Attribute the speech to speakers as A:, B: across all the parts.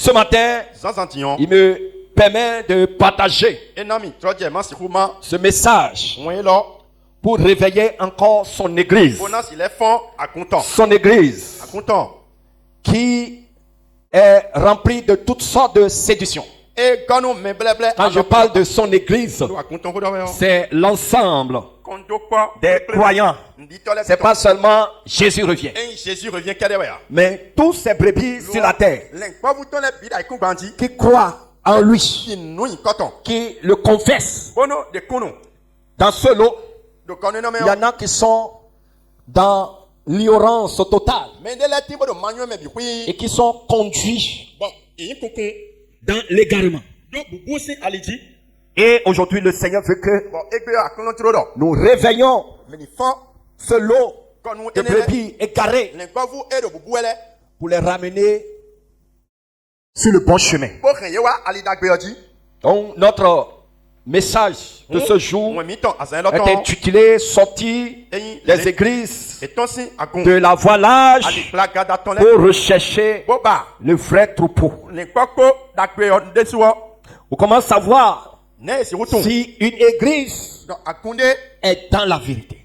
A: Ce matin, il me permet de partager ce message pour réveiller encore son église. Son église qui est remplie de toutes sortes de séductions. Quand je parle de son église, c'est l'ensemble des croyants. C'est pas seulement Jésus revient, mais tous ces brebis sur la terre qui croient en lui, qui le confessent. Dans ce lot, il y en a qui sont dans l'ignorance totale et qui sont conduits dans l'égarement. Et aujourd'hui, le Seigneur veut que nous réveillons ce lot de brebis égarés pour les ramener sur le bon chemin. Donc, notre message de ce jour est intitulé Sortir des églises de la voilage pour rechercher le vrai troupeau. On commence à voir si une église est dans la vérité.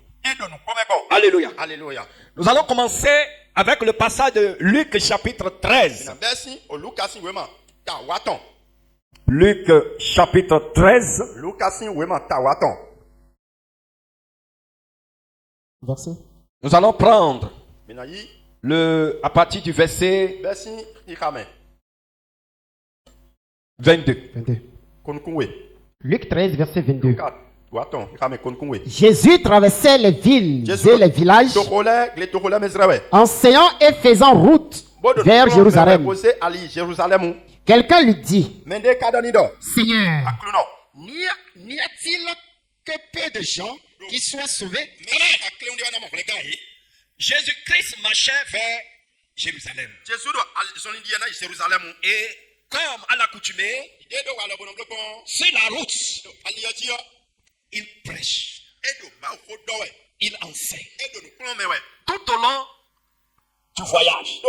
A: Alléluia. Nous allons commencer avec le passage de Luc chapitre 13. Luc chapitre 13. Nous allons prendre à partir du verset 22.
B: Luc 13, verset 22. Jésus traversait les villes et les villages, enseignant et faisant route vers Jérusalem. Quelqu'un lui dit: Seigneur, n'y a-t-il que peu de gens qui soient sauvés?
A: Jésus-Christ marchait vers Jérusalem. Et comme à l'accoutumée, sur la route, il prêche, il enseigne. Tout au long du voyage,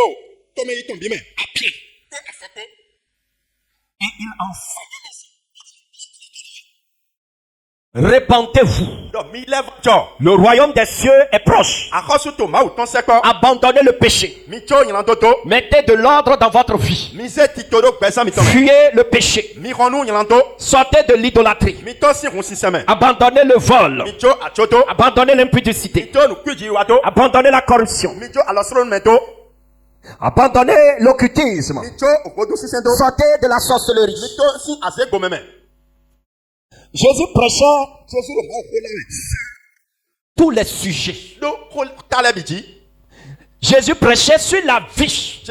A: à pied, et il enseigne. Répentez-vous. Le royaume des cieux est proche. Abandonnez le péché. Mettez de l'ordre dans votre vie. Fuyez le péché. Sortez de l'idolâtrie. Abandonnez le vol. Abandonnez l'impudicité. Abandonnez la corruption. Abandonnez l'occultisme. Sortez de la sorcellerie. Jésus prêchait tous les sujets. Jésus prêchait sur la vie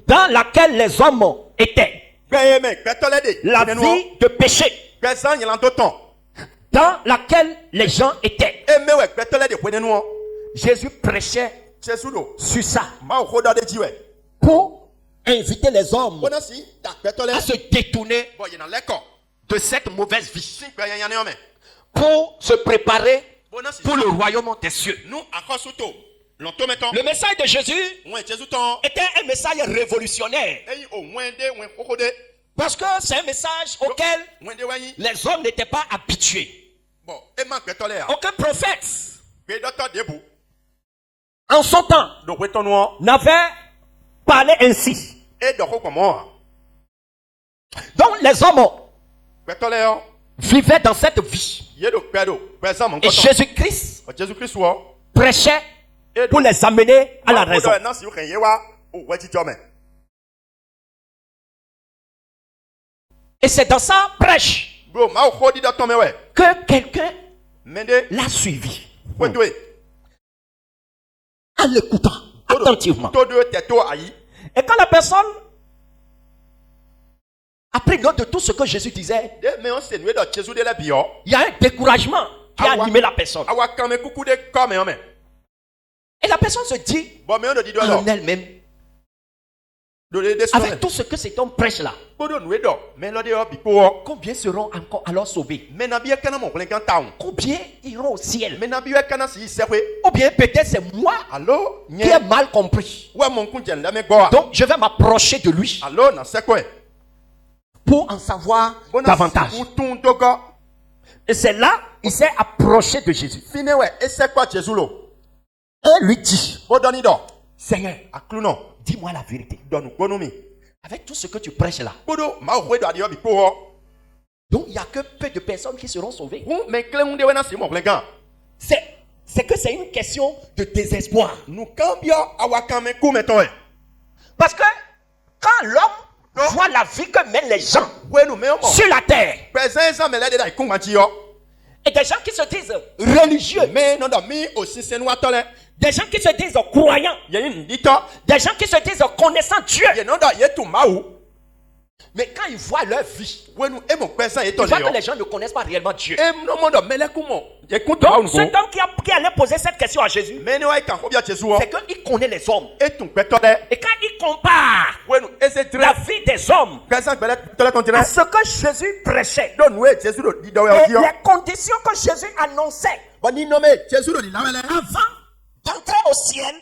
A: dans laquelle les hommes étaient. La vie de péché dans laquelle les gens étaient. Jésus prêchait sur ça pour inviter les hommes à se détourner de cette mauvaise vie pour se préparer pour le royaume des cieux. Le message de Jésus était un message révolutionnaire parce que c'est un message auquel les hommes n'étaient pas habitués. Aucun prophète en son temps n'avait parlé ainsi. Donc les hommes vivaient dans cette vie. Et Jésus-Christ prêchait pour les amener à la raison. Et c'est dans sa prêche que quelqu'un l'a suivi. En l'écoutant attentivement. Et quand la personne a pris note de tout ce que Jésus disait, il y a un découragement qui a animé la personne. Et la personne se dit en elle-même, avec tout ce que cet homme prêche là, combien seront encore alors sauvés? Combien iront au ciel? Ou bien peut-être c'est moi qui ai mal compris. Donc je vais m'approcher de lui pour en savoir davantage. Et c'est là il s'est approché de Jésus. Et lui dit, Seigneur, dis-moi la vérité. Avec tout ce que tu prêches là. Donc il n'y a que peu de personnes qui seront sauvées. C'est que c'est une question de désespoir. Parce que quand l'homme voit la vie que mènent les gens sur la terre, et des gens qui se disent religieux, des gens qui se disent croyants, des gens qui se disent connaissant Dieu, mais quand ils voient leur vie, ils voient que les gens ne connaissent pas réellement Dieu. Donc cet homme qui allait poser cette question à Jésus, c'est qu'il connaît les hommes. Et quand il compare la vie des hommes à ce que Jésus prêchait, et les conditions que Jésus annonçait avant d'entrer au ciel,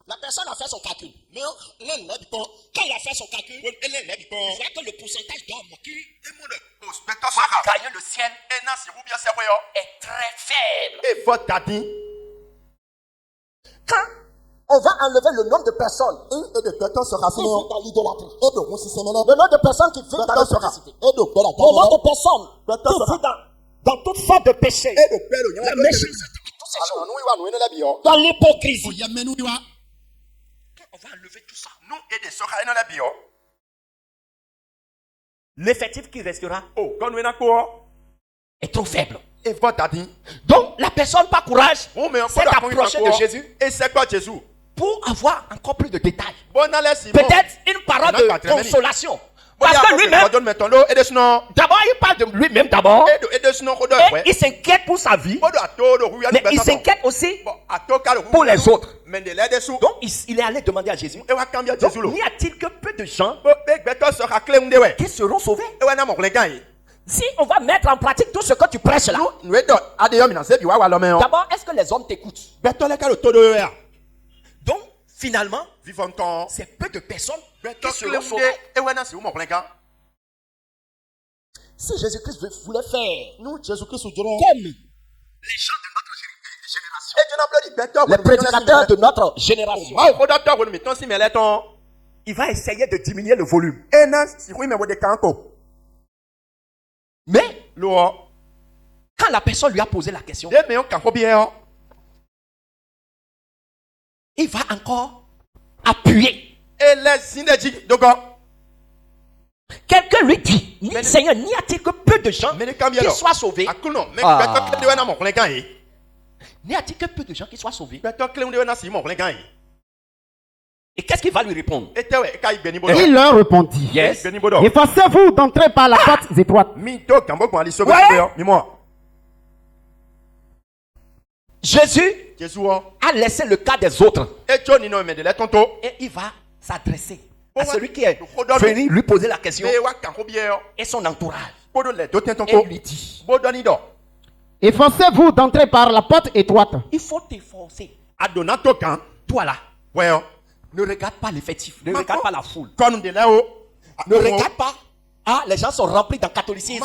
A: la personne a fait son calcul. Mais quand il a fait son calcul, il voit que le pourcentage d'hommes qui vont gagner le ciel est très faible. Quand on va enlever le nombre de personnes qui vivent dans l'idolâtrie, le nombre de personnes qui vivent dans l'hypocrisie, le nombre de personnes qui vivent dans toute sorte de péché, la méchanceté, dans l'hypocrisie, on va enlever tout ça. L'effectif qui restera est trop faible. Donc la personne par courage s'est approchée de Jésus pour avoir encore plus de détails. Peut-être une parole de consolation. Parce que lui-même, d'abord il parle de lui-même d'abord, et il s'inquiète pour sa vie, mais il s'inquiète aussi pour les autres. Donc il est allé demander à Jésus, donc, n'y a-t-il que peu de gens qui seront sauvés? Si on va mettre en pratique tout ce que tu prêches là, d'abord est-ce que les hommes t'écoutent? Donc finalement, c'est peu de personnes qui seront sauvées. Si Jésus-Christ voulait faire comme les gens de notre génération, les prédicateurs de notre génération, il va essayer de diminuer le volume. Mais quand la personne lui a posé la question, il va encore appuyer. Quelqu'un lui dit, Seigneur, n'y a-t-il que peu de gens qui soient sauvés? N'y a-t-il que peu de gens qui soient sauvés? Et qu'est-ce qu'il va lui répondre?
B: Il leur répondit,
A: Yes.
B: efforcez-vous d'entrer par la porte étroite.
A: Jésus a laissé le cas des autres. Et il va s'adresser à celui qui est venu lui poser la question et son entourage. Et lui dit,
B: efforcez-vous d'entrer par la porte étroite.
A: il faut t'efforcer. Toi là, ne regarde pas l'effectif, ne regarde pas la foule. Ne regarde pas. Ah, les gens sont remplis dans le catholicisme.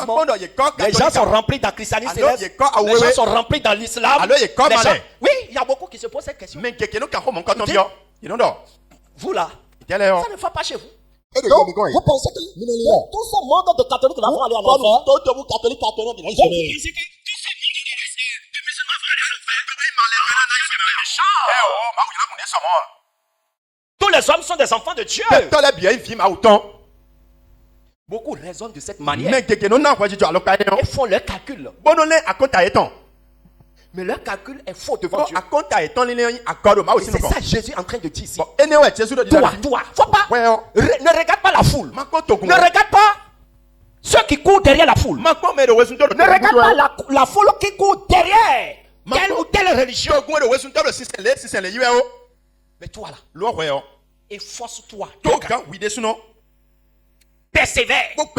A: Les gens sont remplis dans le christianisme. Les gens sont remplis dans l'islam. Oui, il y a beaucoup qui se posent cette question. Vous là, ça ne va pas chez vous. Donc, vous pensez que tout ce monde de catholiques là vont aller à l'enfer? Vous pensez que tous ces monde de musulmans vont aller à l'enfer? Tous les hommes sont des enfants de Dieu. Beaucoup raisonnent de cette manière.
B: Mais
A: Ils font leur calcul. Mais leur calcul est faux devant Dieu. C'est ça Jésus est en train de dire ici. Toi, faut pas. Ne regarde pas la foule. Ne regarde pas ceux qui courent derrière la foule. Ne regarde pas la foule qui court derrière telle ou telle religion. Mais toi là, efforce-toi. Persévère pour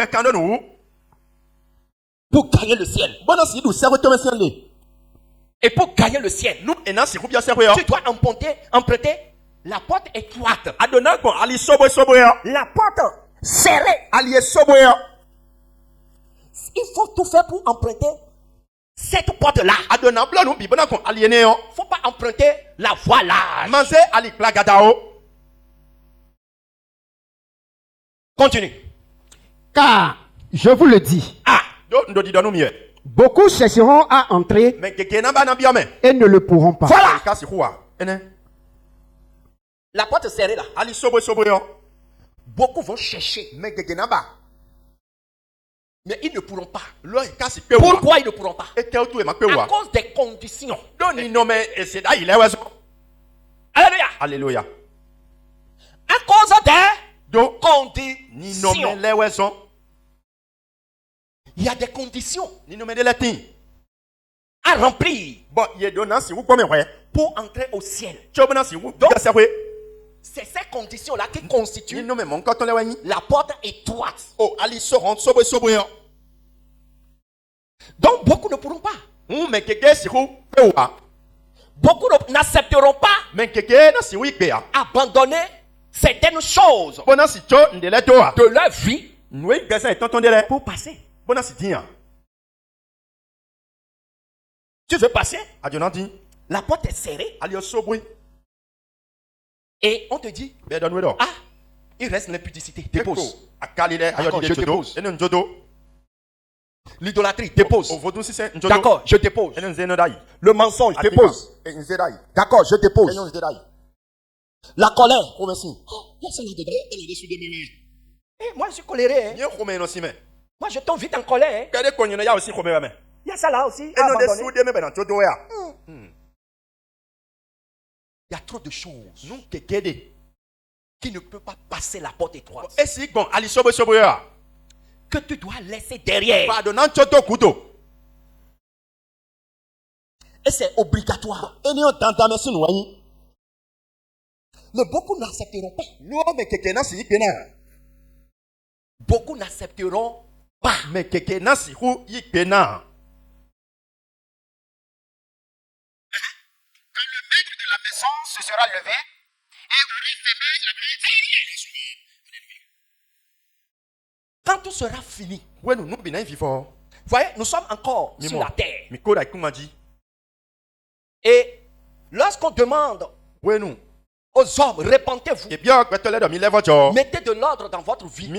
A: gagner le ciel. Et pour gagner le ciel, tu dois emprunter la porte étroite. La porte serrée. Il faut tout faire pour emprunter cette porte-là. Il ne faut pas emprunter la voie large. Continue.
B: Car, je vous le dis, beaucoup chercheront à entrer et ne le pourront pas.
A: Voilà. La porte serrée là. Beaucoup vont chercher. Mais ils ne pourront pas. Pourquoi ils ne pourront pas? À cause des conditions. Alléluia.
B: Alléluia.
A: À cause des conditions. Il y a des conditions à remplir pour entrer au ciel. Donc, c'est ces conditions-là qui constituent la porte étroite. Donc, beaucoup ne pourront pas. Beaucoup n'accepteront pas abandonner certaines choses de leur vie pour passer. Tu veux passer? La porte est serrée. Et on te dit, ah, il reste l'impudicité. Dépose. D'accord, je dépose. L'idolâtrie, dépose. D'accord, je dépose. Le mensonge, dépose. D'accord, je dépose. La colère. Oh, il y a ça là-dedans. Moi, je suis coléré. Moi, je tombe vite en colère. Il y a ça là aussi. Il y a trop de choses qui ne peuvent pas passer la porte étroite. Que tu dois laisser derrière. Et c'est obligatoire. Mais beaucoup n'accepteront pas. Beaucoup n'accepteront pas.
B: Se sera levé et aurait fermé la main.
A: Quand tout sera fini, voyez, nous sommes encore sur la terre. Et lorsqu'on demande aux hommes, répentez-vous, mettez de l'ordre dans votre vie.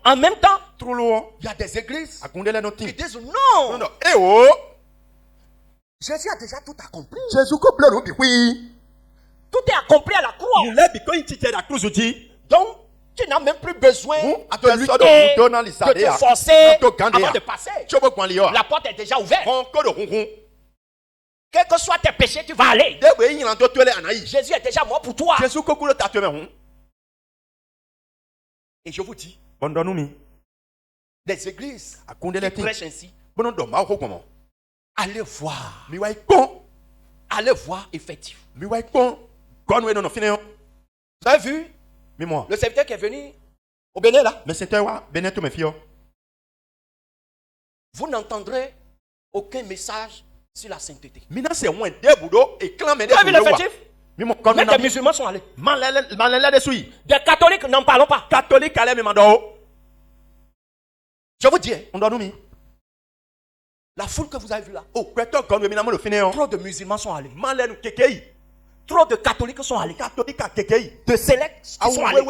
A: En même temps, il y a des églises qui disent non. Jésus a déjà tout accompli. Tout est accompli à la croix. Donc, tu n'as même plus besoin de lutter, de te forcer avant de passer. La porte est déjà ouverte. Quels que soient tes péchés, tu vas aller. Jésus est déjà mort pour toi. Et je vous dis, des églises qui prêchent ainsi, allez voir. Allez voir effectivement. Vous avez vu le serviteur qui est venu au Bénin là? Vous n'entendrez aucun message sur la sainteté. Vous avez vu l'effectif? Même des musulmans sont allés. Des catholiques, n'en parlons pas. Je vous dis, la foule que vous avez vue là, trop de musulmans sont allés. Trop de catholiques sont allés. De sélects sont allés.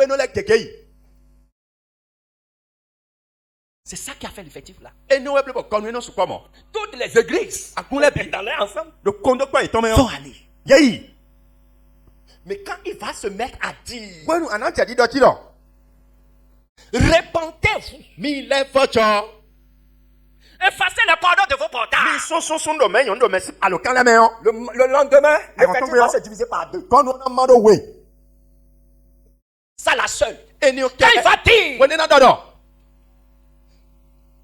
A: C'est ça qui a fait l'effectif là. Toutes les églises dans ensemble sont allées. Mais quand il va se mettre à dire Répentez-vous. Effacez les coordonnées de vos portables. Le lendemain, le fêtier va se diviser par deux. Ça la seule. Quand il va dire,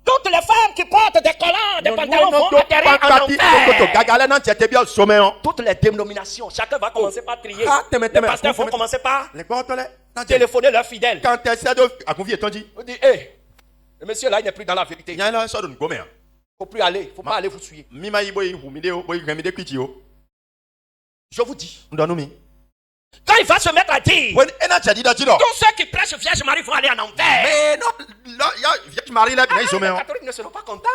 A: toutes les femmes qui portent des collants, des pantalons vont atterrir en enfer. Toutes les dénominations, chacun va commencer par trier. Les pasteurs vont commencer par téléphoner leurs fidèles. On dit, hé, le monsieur là, il n'est plus dans la vérité. Il ne faut plus aller, il ne faut pas aller vous suivre. Je vous dis. Quand il va se mettre à dire, tous ceux qui prêchent Vierge Marie vont aller en enfer. Mais non, Vierge Marie, les catholiques ne seront pas contents.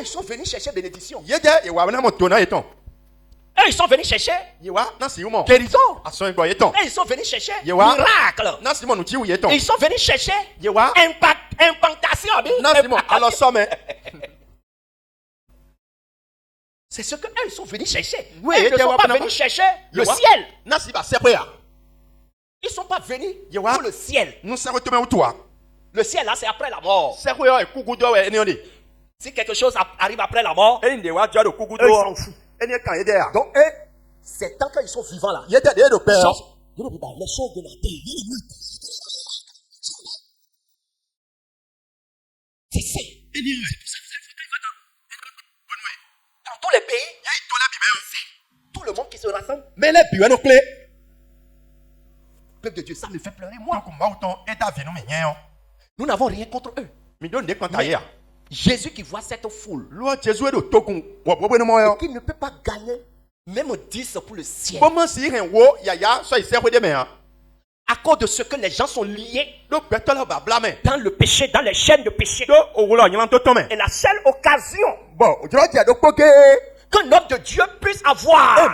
A: Ils sont venus chercher bénédiction. Ils sont venus chercher guérison. Ils sont venus chercher miracle. Ils sont venus chercher impactation. C'est ce qu'eux ils sont venus chercher. Ils ne sont pas venus chercher le ciel. Ils ne sont pas venus pour le ciel. Le ciel là c'est après la mort. Si quelque chose arrive après la mort, eux ils s'en foutent. Donc eux, c'est tant qu'ils sont vivants là. Les choses de la terre. C'est ça. Dans tous les pays, tout le monde qui se rassemble. Mais les buts, peuple de Dieu, ça me fait pleurer moi. Nous n'avons rien contre eux. Mais Jésus qui voit cette foule, et qui ne peut pas gagner même 10 pour le ciel. À cause de ce que les gens sont liés dans le péché, dans les chaînes de péché. Et la seule occasion qu'un homme de Dieu puisse avoir et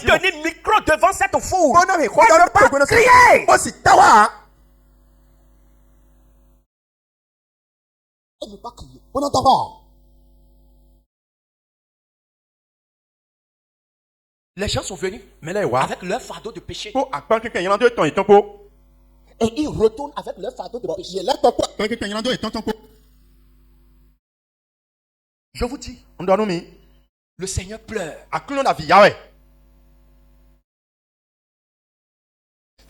A: tenir micro devant cette foule et ne pas crier. Et ne pas crier. Les gens sont venus avec leur fardeau de péché. Et ils retournent avec leur fardeau de péché. Je vous dis, le Seigneur pleure.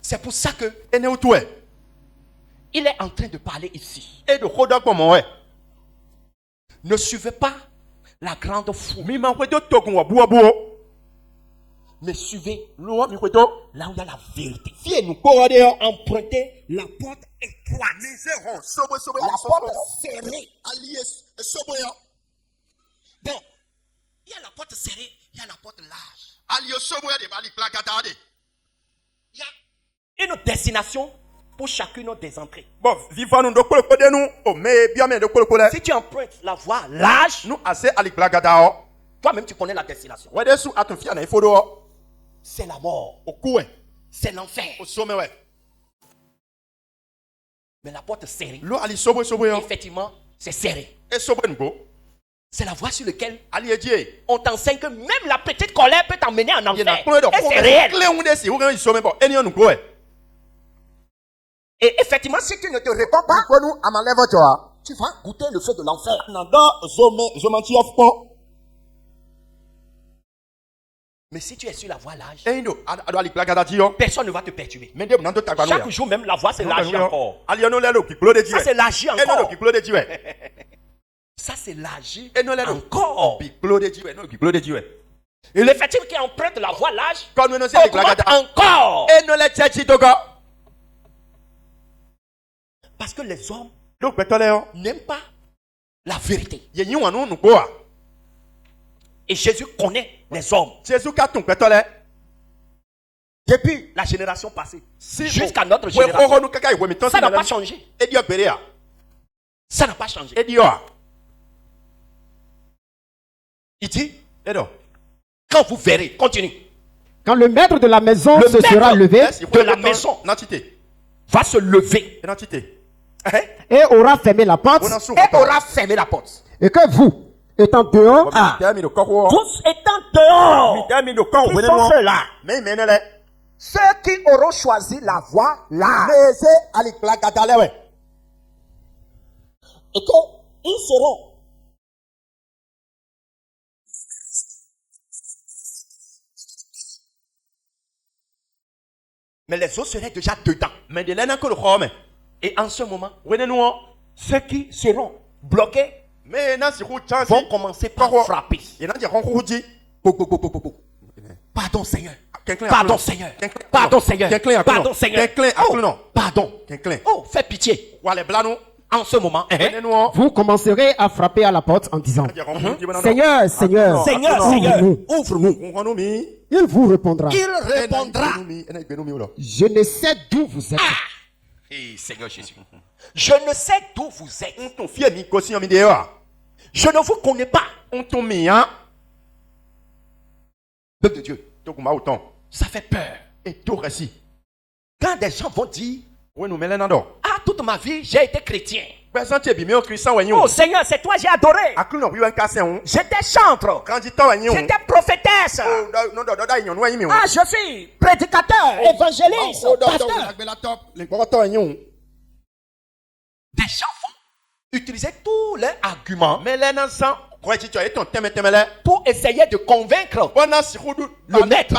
A: C'est pour ça que il est en train de parler ici. Ne suivez pas la grande foule. Mais suivez là où il y a la vérité. Empruntez la porte étroite. La porte serrée. Bon, il y a la porte serrée, il y a la porte large. Il y a une destination pour chacune des entrées. Si tu empruntes la voie large, toi-même tu connais la destination. C'est la mort. C'est l'enfer. Mais la porte serrée, effectivement, c'est serré. C'est la voie sur laquelle on t'enseigne que même la petite colère peut t'emmener en enfer. Et c'est réel. Et effectivement, si tu ne te réponds pas, tu vas goûter le feu de l'enfer. Mais si tu es sur la voie large, personne ne va te perturber. Chaque jour même, la voie s'élargit encore. Ça s'élargit encore. Ça s'élargit encore. Et le fait qui emprunte la voie large augmente encore. Parce que les hommes n'aiment pas la vérité. Et Jésus connaît les hommes. Depuis la génération passée jusqu'à notre génération, ça n'a pas changé. Ça n'a pas changé. Il dit, quand vous verrez, continue.
B: Quand le maître de la maison se sera levé,
A: de la maison va se lever
B: et aura fermé la porte, et que vous, étant dehors,
A: tous étant dehors, qui sont ceux-là? Ceux qui auront choisi la voie là. Et qu'ils seront. Mais les autres seraient déjà dedans. Et en ce moment, ceux qui seront bloqués vont commencer par frapper. Pardon Seigneur. Pardon Seigneur. Pardon Seigneur. Pardon Seigneur. Pardon. Oh, fais pitié. En ce moment,
B: vous commencerez à frapper à la porte en disant Seigneur, Seigneur,
A: Seigneur, Seigneur, ouvre-nous.
B: Il vous répondra.
A: Il répondra.
B: Je ne sais d'où vous êtes.
A: Seigneur Jésus. Je ne sais d'où vous êtes. Je ne vous connais pas. Peuple de Dieu. Ça fait peur. Et tout récit. Quand des gens vont dire ah, toute ma vie, j'ai été chrétien. Oh Seigneur, c'est toi j'ai adoré. J'étais chantre. J'étais prophétesse. Ah, je suis prédicateur, évangéliste, pasteur. Des gens vont utiliser tous leurs arguments pour essayer de convaincre le maître.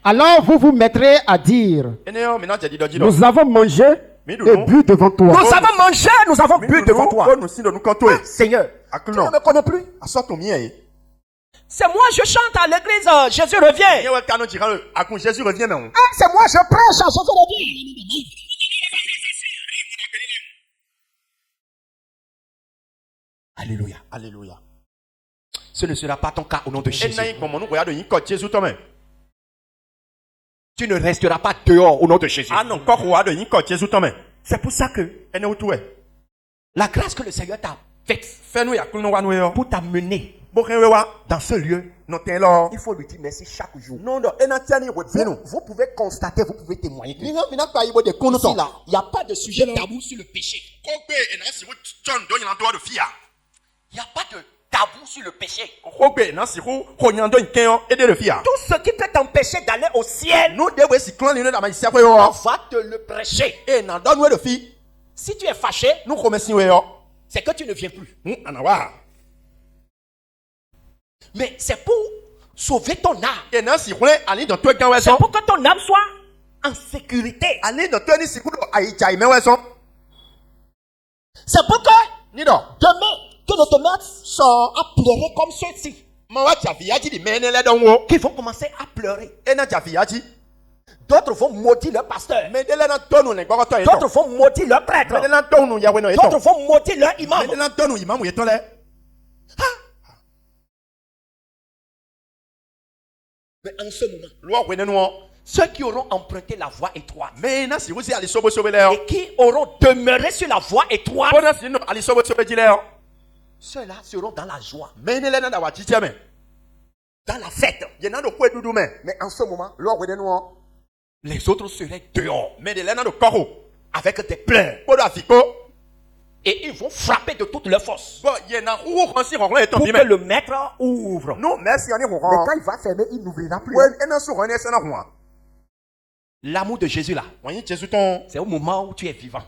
B: Alors vous vous mettrez à dire nous avons mangé et bu devant toi.
A: Nous avons mangé, nous avons bu devant toi. Ah, Seigneur, tu ne me connais plus. C'est moi je chante à l'église, Jésus revient. Ah, c'est moi je prêche, Jésus revient. Alléluia.
C: Alléluia.
A: Ce ne sera pas ton cas au nom de Jésus. Tu ne resteras pas dehors au nom de Jésus. C'est pour ça que la grâce que le Seigneur t'a faite pour t'amener dans ce lieu, il faut lui dire merci chaque jour. Vous pouvez constater, vous pouvez témoigner. Il n'y a pas de sujet tabou sur le péché. Il n'y a pas de tabou sur le péché. Tout ce qui peut t'empêcher d'aller au ciel, on va te le prêcher. Si tu es fâché, c'est que tu ne viens plus. Mais c'est pour sauver ton âme. C'est pour que ton âme soit en sécurité. C'est pour que demain, que ne te mettent à pleurer comme ceux-ci. Qui vont commencer à pleurer. D'autres vont maudire leur pasteur. D'autres vont maudire leur prêtre. D'autres vont maudire leur imam. Mais en ce moment, ceux qui auront emprunté la voie étroite et qui auront demeuré sur la voie étroite, ceux-là seront dans la joie, dans la fête. Mais en ce moment, les autres seraient dehors avec des pleurs. Et ils vont frapper de toutes leurs forces pour que le maître ouvre. Mais quand il va fermer, il n'ouvrira plus. L'amour de Jésus là, c'est au moment où tu es vivant,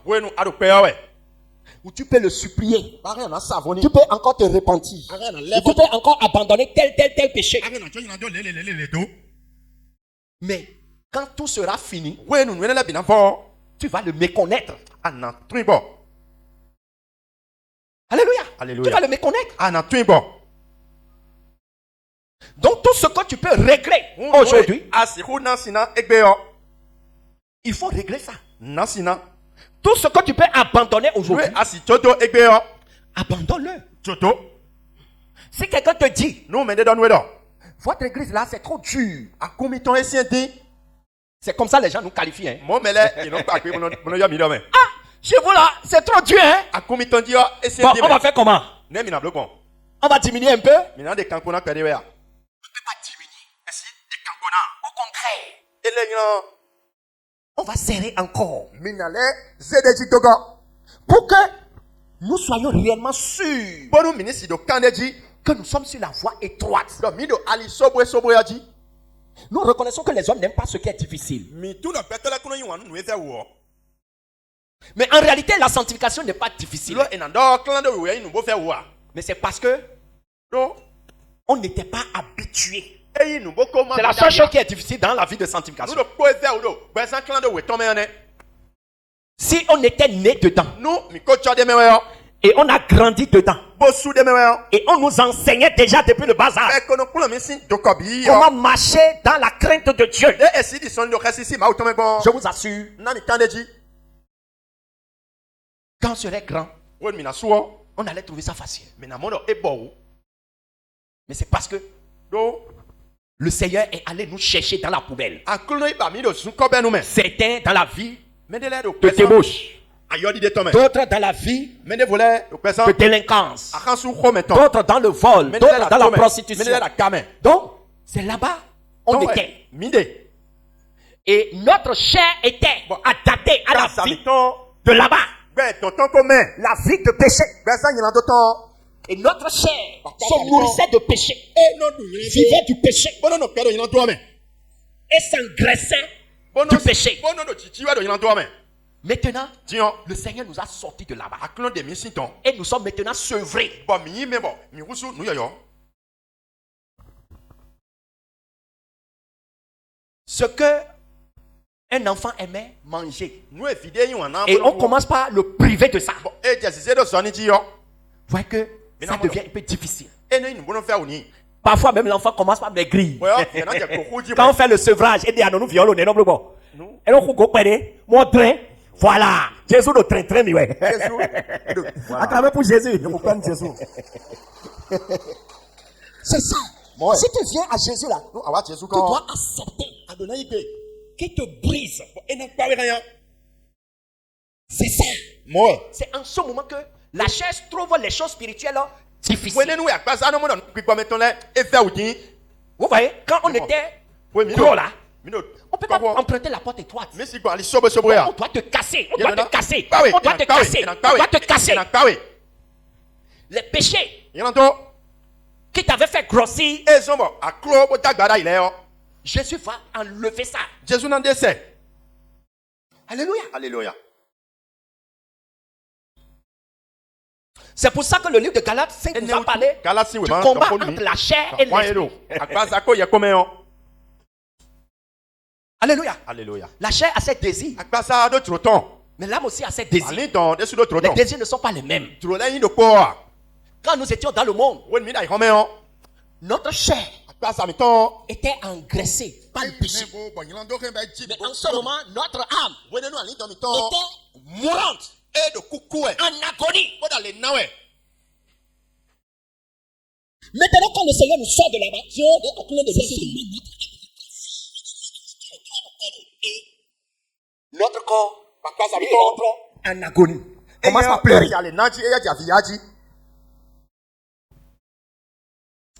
A: où tu peux le supplier, tu peux encore te repentir, tu peux encore abandonner tel péché. Mais quand tout sera fini, tu vas le méconnaître. Alléluia. Tu vas le méconnaître. Donc tout ce que tu peux régler aujourd'hui, il faut régler ça. Tout ce que tu peux abandonner aujourd'hui, abandonne-le. Si quelqu'un te dit, votre église là c'est trop dur, c'est comme ça les gens nous qualifient. Ah, chez vous là, c'est trop dur, hein? Bon, on va faire comment? On va diminuer un peu? On ne peut pas diminuer. Au contraire, on va serrer encore pour que nous soyons réellement sûrs
B: que nous sommes sur la voie étroite. Nous reconnaissons que les hommes n'aiment pas ce qui est difficile. Mais en réalité, la sanctification n'est pas difficile. Mais c'est parce que on n'était pas habitué. C'est la seule chose qui est difficile dans la vie de sanctification. Si on était né dedans et on a grandi dedans et on nous enseignait déjà depuis le bas âge comment marcher dans la crainte de Dieu, je vous assure, quand on serait grand, on allait trouver ça facile. Mais c'est parce que le Seigneur est allé nous chercher dans la poubelle. Certains dans la vie de débauche, d'autres dans la vie de délinquance, d'autres dans le vol, d'autres dans la prostitution. Donc, c'est là-bas on était. Et notre chair était adaptée à la vie de là-bas. La vie de péché. Et notre chair se nourrissait de péché, vivait du péché et s'engraissait du péché. Maintenant, le Seigneur nous a sortis de là-bas et nous sommes maintenant sevrés. Ce que un enfant aimait manger, et on commence par le priver de ça. Vous voyez que ça devient un peu difficile. Parfois même l'enfant commence par maigrir. Quand on fait le sevrage, et dit à nous violons les nobles bon. Et on coupe mon train. Voilà. Jésus le train mais ouais. À travers pour Jésus, il faut prendre Jésus. C'est ça. Si tu viens à Jésus là, tu dois accepter qu'il te brise. C'est ça. C'est en ce moment que la chair trouve les choses spirituelles difficiles. Vous voyez, quand on était gros là, on peut pas emprunter la porte étroite. On doit te casser. On doit te casser. On doit te casser. On doit te casser. Les péchés qui t'avaient fait grossir, Jésus va enlever ça. Alléluia.
A: Alléluia.
B: C'est pour ça que le livre de Galates 5 nous a parlé du combat entre la chair et l'esprit. Alléluia.
A: Alléluia.
B: La chair a ses désirs. Mais l'âme aussi a ses désirs. Les désirs ne sont pas les mêmes. Quand nous étions dans le monde, notre chair était engraissée par le péché. Mais en ce moment, notre âme était mourante, en agonie. Maintenant, quand le Seigneur nous sort de là-bas, Dieu est en train de laisser notre corps en agonie. Commence à pleurer.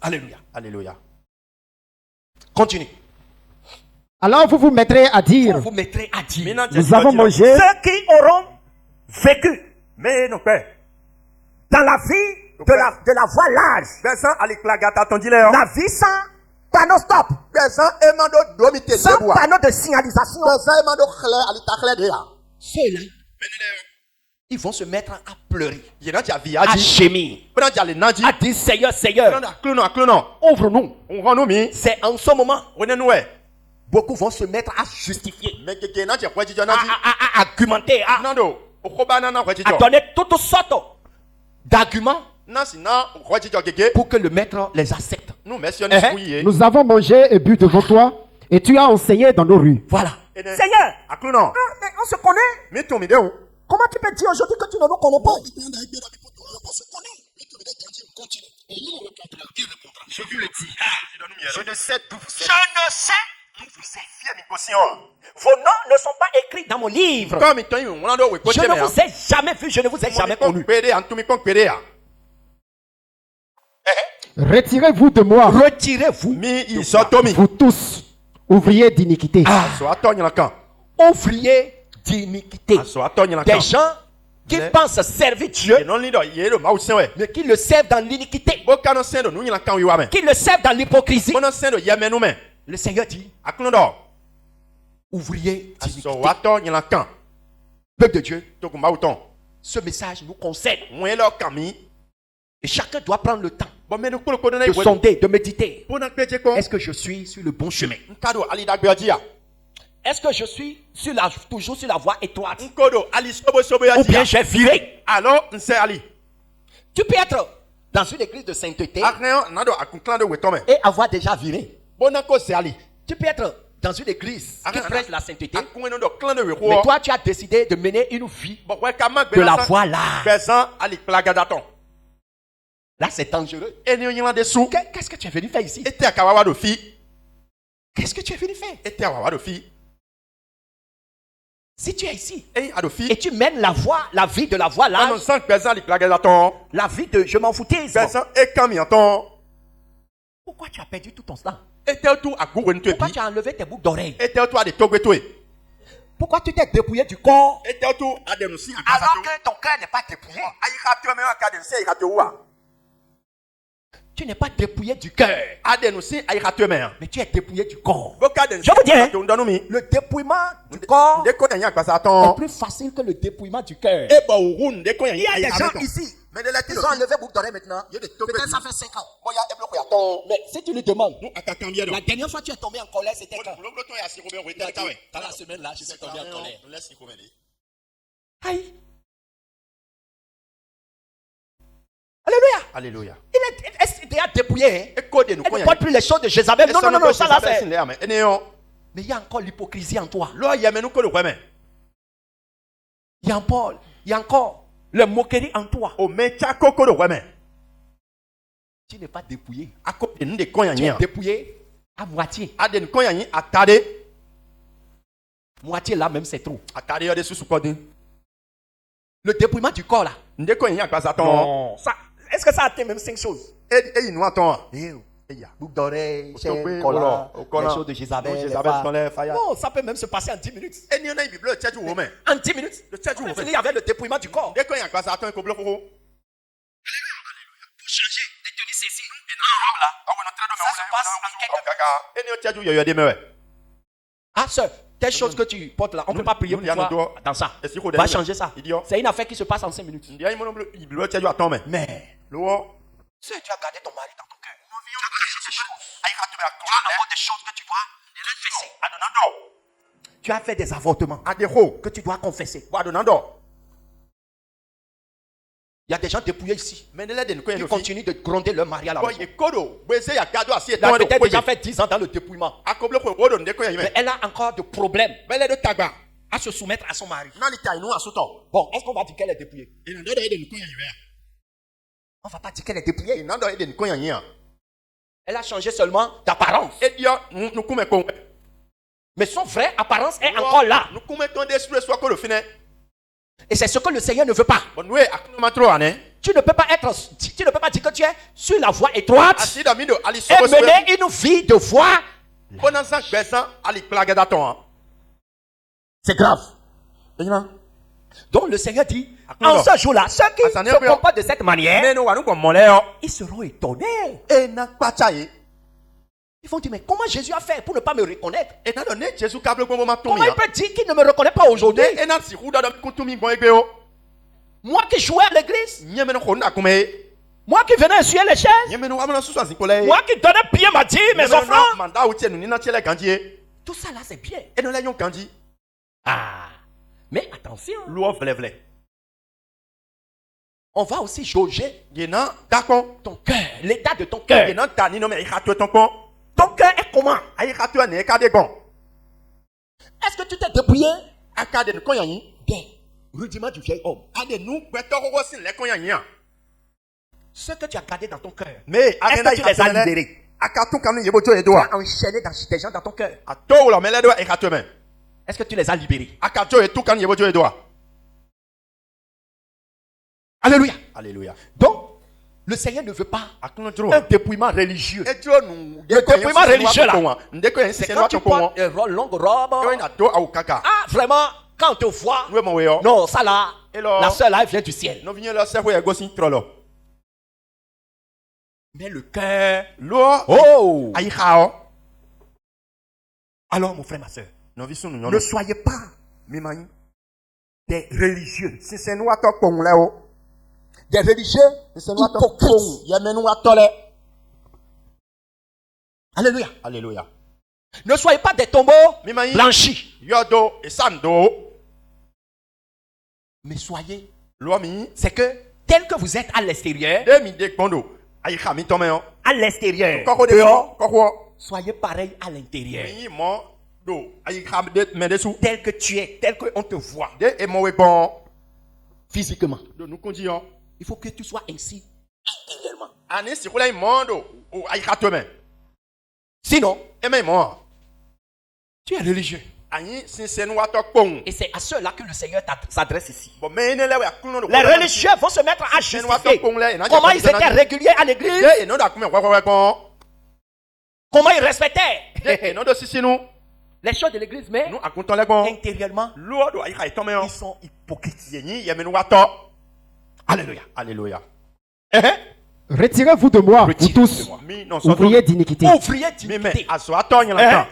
B: Alléluia.
A: Alléluia.
B: Continue.
C: Alors vous vous mettrez à dire. Nous avons mangé.
B: Ceux qui auront vécu dans la vie de la voie large, la vie sans panneau stop, sans panneau de signalisation, ceux-là, ils vont se mettre à pleurer, à gémir, à dire Seigneur, Seigneur, ouvre-nous. C'est en ce moment, beaucoup vont se mettre à justifier, à argumenter, à donner toutes sortes d'arguments pour que le maître les accepte.
C: Nous avons mangé et bu devant toi et tu as enseigné dans nos rues.
B: Voilà. Seigneur, mais on se connaît. Comment tu peux dire aujourd'hui que tu ne nous connais pas? On se connaît. Je lui le dis. Je ne sais d'où vous êtes. Vos noms ne sont pas écrits dans mon livre. Je ne vous ai jamais vu, je ne vous ai jamais connu.
C: Retirez-vous de moi.
B: Retirez-vous.
C: Vous tous, ouvriers d'iniquité.
B: Ouvriers d'iniquité. Des gens
A: qui pense servir Dieu, mais qui le servent dans l'iniquité, qui le servent dans l'hypocrisie. Le Seigneur dit, ouvrier d'iniquité, peuple de Dieu, ce message nous concerne. Et chacun doit prendre le temps de sonder, de méditer. Est-ce que je suis sur le bon chemin? Est-ce que je suis toujours sur la voie étroite? Ou bien j'ai viré? Tu peux être dans une église de sainteté et avoir déjà viré. Tu peux être dans une église qui prêche la sainteté, mais toi tu as décidé de mener une vie de la voie large. Là c'est dangereux. Qu'est-ce que tu es venu faire ici? Qu'est-ce que tu es venu faire? Si tu es ici et tu mènes la vie de la voie large, la vie de je m'en foutisme, pourquoi tu as perdu tout ton temps? Pourquoi tu as enlevé tes boucles d'oreilles? Pourquoi tu t'es dépouillé du corps alors que ton cœur n'est pas dépouillé? Tu n'es pas dépouillé du cœur, mais tu es dépouillé du corps. Je vous dis, le dépouillement du corps est plus facile que le dépouillement du cœur. Il y a des gens ici, ils ont enlevé boucle d'oreille maintenant. Peut-être ça fait 5 ans. Mais si tu lui demandes, la dernière fois que tu es tombé en colère, c'était quand? Dans la semaine là, je suis tombé en colère. Aïe.
B: Alléluia.
A: Il est déjà dépouillé. Elle ne croit plus les choses de Jézabel. Non, ça l'a fait. Mais il y a encore l'hypocrisie en toi. Il y a encore la moquerie en toi. Tu n'es pas dépouillé. Tu es dépouillé à moitié. Moitié là même c'est trop. Le dépouillement du corps là. Non. Est-ce que ça atteint même 5 choses? Boucle d'oreille, chaîne, collant, les choses de Jézabel. Non, ça peut même se passer en 10 minutes. En 10 minutes. Il y avait le dépouillement du corps. Pour changer des tenues saisies, ça se passe en quelques minutes. Ah, sœur, telle chose que tu portes là, on ne peut pas prier pour toi dans ça. Va changer ça. C'est une affaire qui se passe en 5 minutes. Mais, sœur, tu as gardé ton mari dans ton cœur. Tu as encore des choses que tu dois confesser. Tu as fait des avortements que tu dois confesser. Il y a des gens dépouillés ici qui continuent de gronder leur mari à la maison. Elle a peut-être déjà fait 10 ans dans le dépouillement. Mais elle a encore de problèmes à se soumettre à son mari. Bon, est-ce qu'on va dire qu'elle est dépouillée? On ne va pas dire qu'elle est dépouillée. Elle a changé seulement d'apparence. Mais son vrai apparence est encore là. Et c'est ce que le Seigneur ne veut pas. Tu ne peux pas dire que tu es sur la voie étroite et mener une vie de voie. C'est grave. Donc le Seigneur dit, en ce jour-là, ceux qui se comportent de cette manière, ils seront étonnés. Ils vont dire, mais comment Jésus a fait pour ne pas me reconnaître? Comment il peut dire qu'il ne me reconnaît pas aujourd'hui? Moi qui jouais à l'église, moi qui venais essuyer les chaises, moi qui donnais pied ma dîme, mes offrandes, tout ça là c'est bien. Ah, mais attention, on va aussi jauger ton cœur, l'état de ton cœur. Ton cœur est comment? Est-ce que tu t'es dépouillé des rudiments du vieil homme? Ce que tu as gardé dans ton cœur, est-ce que tu les as libérés? Tu as enchaîné des gens dans ton cœur. Est-ce que tu les as libérés? Alléluia. Donc, le Seigneur ne veut pas un dépouillement religieux. Le dépouillement religieux là, c'est quand tu portes une longue robe. Ah, vraiment, Quand on te voit, non, ça là, la sœur là, elle vient du ciel. Mais le cœur, oh! Alors, mon frère, ma soeur, ne soyez pas des religieux. Des religieux hypocrites. Alléluia.
B: Alléluia.
A: Ne soyez pas des tombeaux blanchis. Mais soyez. C'est que tel que vous êtes à l'extérieur, à l'extérieur, dehors, soyez pareil à l'intérieur. Tel que tu es, tel qu'on te voit physiquement. Il faut que tu sois ainsi intérieurement. Sinon, tu es religieux. Et c'est à ceux-là que le Seigneur s'adresse ici. Les religieux vont se mettre à justifier comment ils étaient réguliers à l'église, comment ils respectaient les choses de l'église, mais intérieurement, ils sont hypocrites. Alléluia.
B: Alléluia.
C: Retirez-vous de moi, vous tous, ouvriers d'iniquité.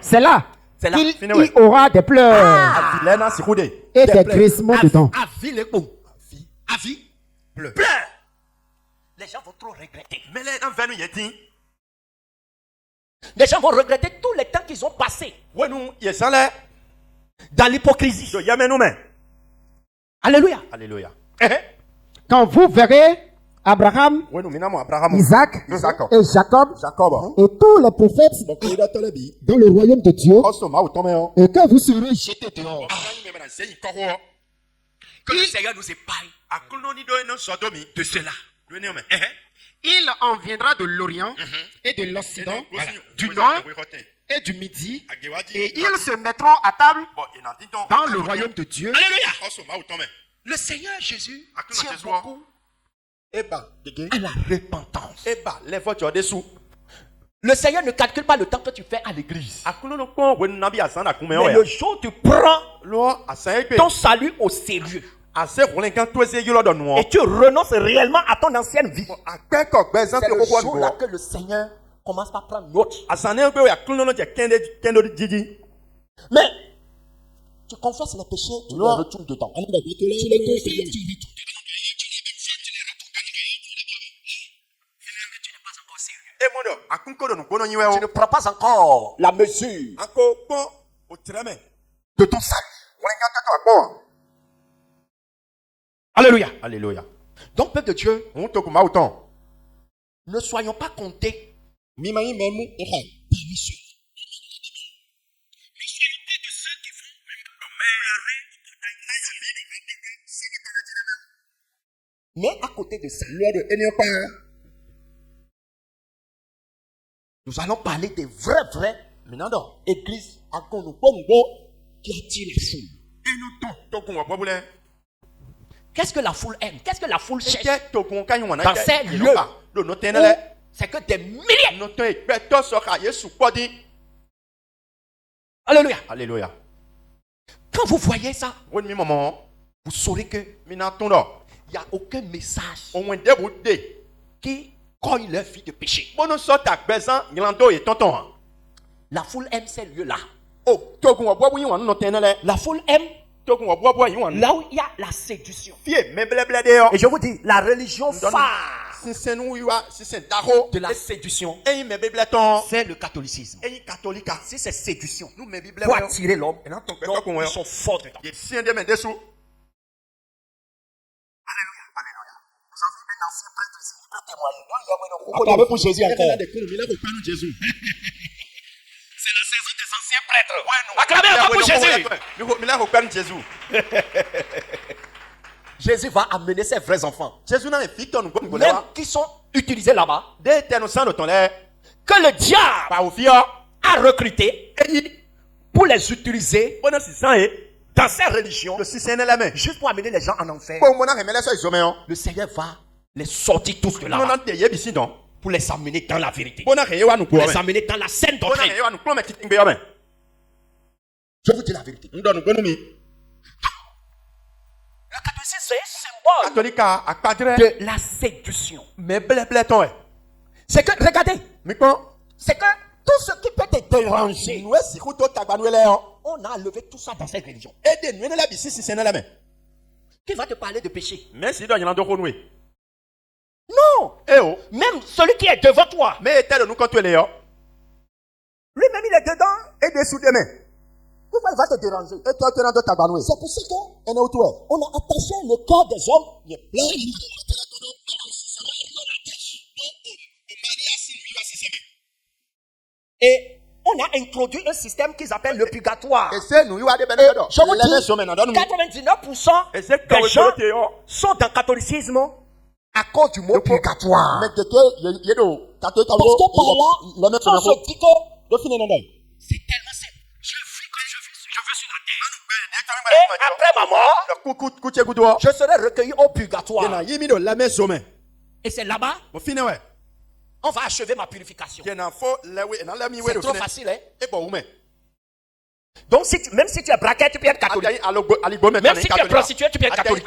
C: C'est là qu'il y aura des pleurs et des grincements dedans.
A: Pleurs. Les gens vont trop regretter. Les gens vont regretter tous les temps qu'ils ont passé dans l'hypocrisie. Alléluia.
B: Alléluia.
C: Quand vous verrez Abraham, Isaac et Jacob et tous les prophètes dans le royaume de Dieu, et que vous serez jetés dehors.
A: Que le Seigneur nous épargne de cela.
B: Il en viendra de l'Orient et de l'Occident, du Nord et du Midi, et ils se mettront à table dans le royaume de Dieu.
A: Alléluia. Le Seigneur Jésus tient beaucoup à la repentance. Le Seigneur ne calcule pas le temps que tu fais à l'église. Mais le jour où tu prends ton salut au sérieux et tu renonces réellement à ton ancienne vie, c'est le jour-là que le Seigneur commence par prendre note. Mais tu confesses les péchés, tu les retournes dedans. Tu les confesses, tu les retournes dedans. Tu ne prends pas encore la mesure de ton salut. Alléluia.
B: Alléluia.
A: Donc, peuple de Dieu, ne soyons pas comptés parmi ceux. Mais à côté de ça, nous allons parler des vraies églises qui attirent la foule. Qu'est-ce que la foule aime? Qu'est-ce que la foule cherche dans ces lieux? C'est que des milliers. Alléluia.
B: Alléluia.
A: Quand vous voyez ça, vous saurez que il n'y a aucun message qui cogne leur vie de péché. La foule aime ces lieux-là. La foule aime là où il y a la séduction. Et je vous dis, la religion phare de la séduction, c'est le catholicisme. Si c'est séduction pour attirer l'homme, ils sont forts dedans. Acclamez pour Jésus encore. C'est la saison des anciens prêtres. Acclamez encore pour Jésus. Jésus va amener ses vrais enfants. Même qui sont utilisés là-bas. Que le diable a recruté pour les utiliser dans ces religions. Juste pour amener les gens en enfer. Le Seigneur va les sortir tous de là-bas pour les amener dans la vérité, pour les amener dans la saine doctrine. Je vous dis la vérité. c'est un symbole de la séduction. C'est que, regardez, c'est que tout ce qui peut te déranger, on a enlevé tout ça dans cette religion. Qui va te parler de péché? Non. Même celui qui est devant toi, lui-même il est dedans. Pourquoi il va te déranger? C'est pour ça qu'on a attaché le corps des hommes. Et on a introduit un système qu'ils appellent le purgatoire. Et je vous dis, 99% des gens sont dans le catholicisme à cause du mot purgatoire. Parce que par là, on se dit que c'est tellement simple. Je vis sur la terre. Et après ma mort, je serai recueilli au purgatoire. Et c'est là-bas, on va achever ma purification. C'est trop facile, hein? Donc, même si tu es braquet, tu peux être catholique. Même si tu es prostitué, tu peux être catholique.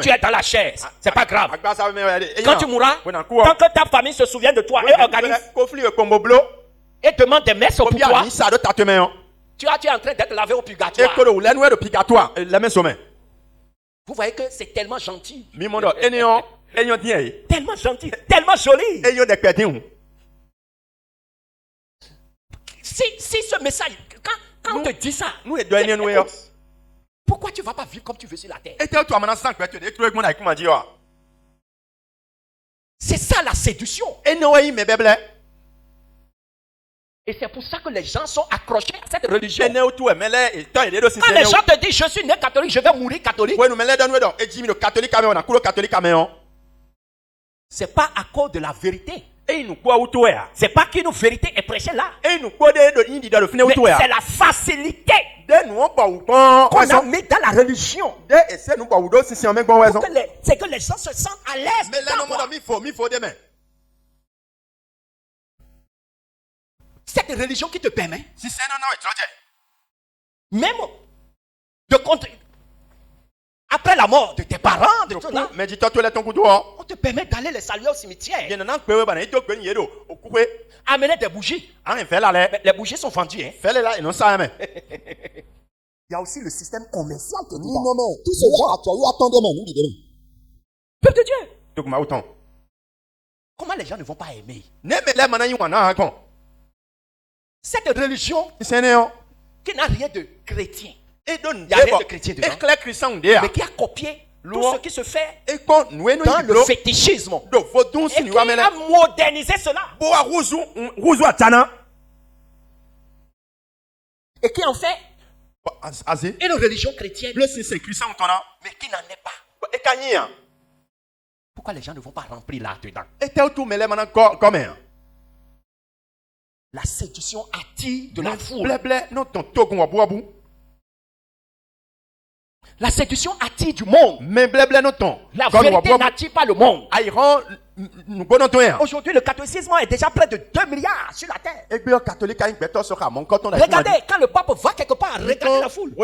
A: Tu es dans la chaise, c'est pas grave. Quand tu mourras, tant que ta famille se souvient de toi et organise et demande des messes pour toi, tu es en train d'être lavé au purgatoire. Vous voyez que c'est tellement gentil. Tellement gentil, tellement joli. Si ce message, quand on te dit ça, pourquoi tu ne vas pas vivre comme tu veux sur la terre? C'est ça la séduction. Et c'est pour ça que les gens sont accrochés à cette religion. Quand les gens te disent je suis né catholique, je vais mourir catholique, c'est pas à cause de la vérité. C'est pas qu'une vérité est prêchée là. Mais c'est la facilité qu'on a mis dans la religion. C'est que les gens se sentent à l'aise. Cette religion qui te permet même de compter après la mort de tes parents, de tout là, on te permet d'aller les saluer au cimetière. Amener des bougies. Mais les bougies sont vendues. Hein? Il y a aussi le système commercial qui dit tout ce genre actuellement, attendez-moi. Peuple de Dieu. Comment les gens ne vont pas aimer cette religion qui n'a rien de chrétien? Il n'y a rien de chrétien dedans, mais qui a copié tout ce qui se fait dans le fétichisme et qui a modernisé cela et qui en fait une religion chrétienne mais qui n'en est pas. Pourquoi les gens ne vont pas remplir là-dedans? La séduction attire de la foule. La séduction attire du monde. La vérité n'attire pas le monde. Aujourd'hui, le catholicisme est déjà près de 2 milliards sur la terre. Regardez, quand le pape va quelque part, regardez la foule.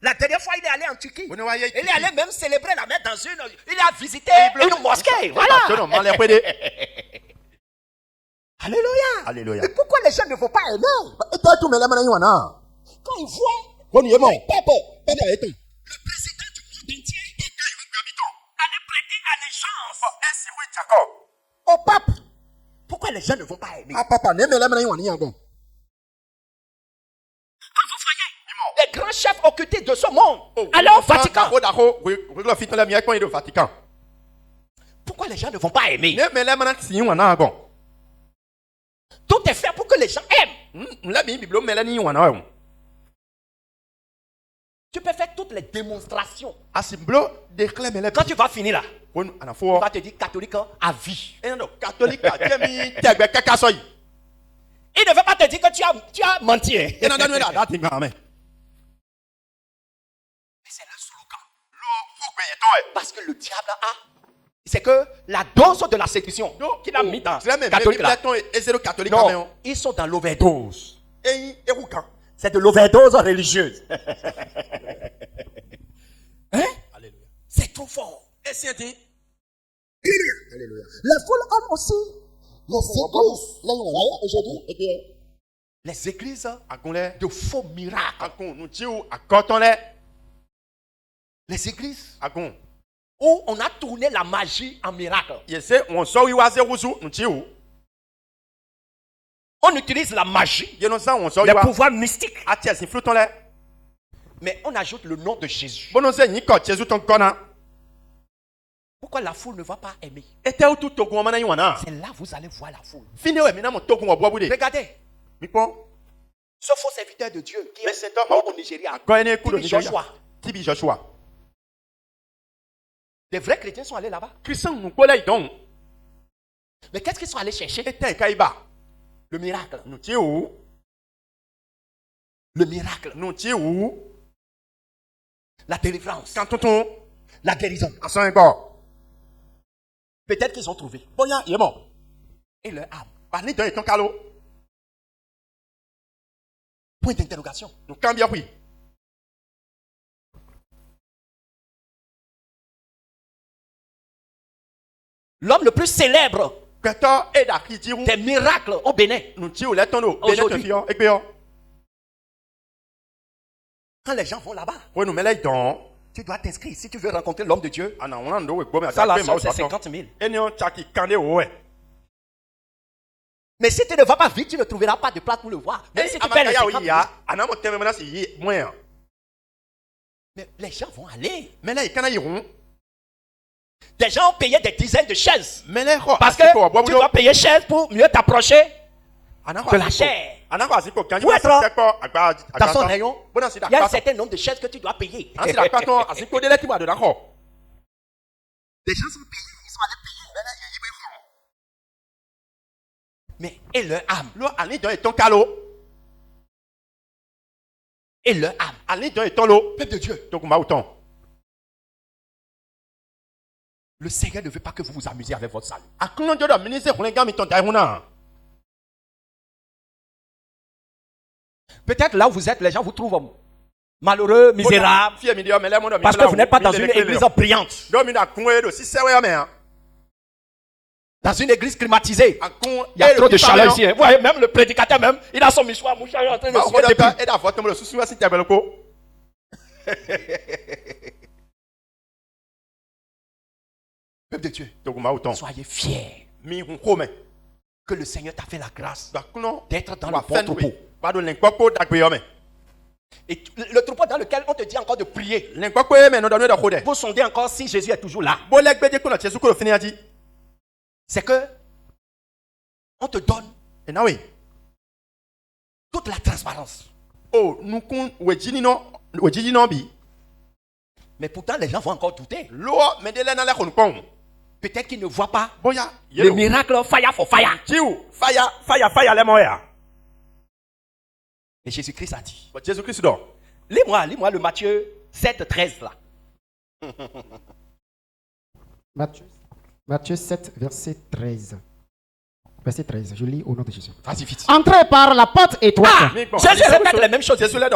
A: La dernière fois, il est allé en Turquie. Il est allé même célébrer la messe dans une... Il a visité une mosquée. Voilà. Alléluia. Et pourquoi les gens ne vont pas aimer? Quand ils voient le président du monde entier allait prêter allégeance au pape. Pourquoi les gens ne vont pas aimer? Quand vous voyez les grands chefs occultés de ce monde aller au Vatican, pourquoi les gens ne vont pas aimer? Tout est fait pour que les gens aiment. Tu peux faire toutes les démonstrations. Quand tu vas finir là, on va te dire catholique à vie. Il ne veut pas te dire que tu as menti. Mais c'est le slogan. Parce que le diable c'est que la dose de la séduction qu'il a mis dans catholique là. Non, ils sont dans l'overdose. C'est de l'overdose religieuse. Hein? Alléluia. C'est trop fort. Et c'est dit.
B: Alléluia. Les foules aiment aussi les églises. Aujourd'hui,
A: les églises de faux miracles. Les églises où on a tourné la magie en miracle. On utilise la magie, les pouvoirs mystiques. Mais on ajoute le nom de Jésus. Pourquoi la foule ne va pas aimer? C'est là que vous allez voir la foule. Regardez. Ce faux serviteur de Dieu qui est au Nigeria, Joshua. Des vrais chrétiens sont allés là-bas. Mais qu'est-ce qu'ils sont allés chercher? Le miracle. Le miracle. La délivrance. La guérison. Peut-être qu'ils ont trouvé. Et leur âme. Point d'interrogation. L'homme le plus célèbre des miracles au Bénin. Aujourd'hui. Quand les gens vont là-bas, tu dois t'inscrire si tu veux rencontrer l'homme de Dieu. Ça là, c'est 50 000. Mais si tu ne vas pas vite, tu ne trouveras pas de place pour le voir. Même si tu payes les 50 000. Mais les gens vont aller. Des gens ont payé des dizaines de chaises. Parce que tu dois payer cher pour mieux t'approcher de la chair. Pour être dans son rayon, il y a un certain nombre de chaises que tu dois payer. Les gens sont payés, ils sont allés payer. Mais et leur âme? Et leur âme? Peuple de Dieu. Le Seigneur ne veut pas que vous vous amusiez avec votre salut. Peut-être là où vous êtes, les gens vous trouvent malheureux, misérable, parce que vous n'êtes pas dans une église brillante. Dans une église climatisée. Il y a trop de chaleur ici. Vous voyez, même le prédicateur, même, il a son mouchoir en train de se Peuple de Dieu, soyez fiers que le Seigneur t'a fait la grâce d'être dans le bon troupeau. Et le troupeau dans lequel on te dit encore de prier. Vous sondez encore si Jésus est toujours là. C'est que on te donne toute la transparence. Mais pourtant les gens vont encore douter. Peut-être qu'ils ne voient pas le miracle fire for fire. Et Jésus-Christ a dit. Lis-moi le Matthieu 7, 13 là.
C: Matthieu 7, verset 13. Verset 13, je lis au nom de Jésus.
A: Vas-y vite.
C: Entrez par la porte étroite.
A: Jésus répète les mêmes choses. Entrez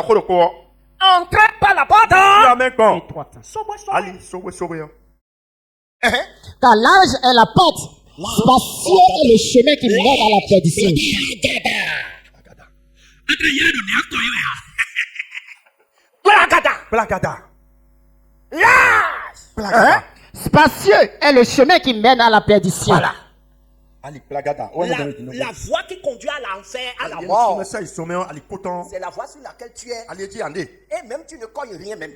A: par la porte étroite.
B: Car large est la porte, spacieux est le chemin qui mène à la perdition. Spacieux est le chemin qui mène à la perdition.
A: Voilà. La voie qui conduit à l'enfer, à la mort, c'est la voie sur laquelle tu es. Et même tu ne cognes rien même.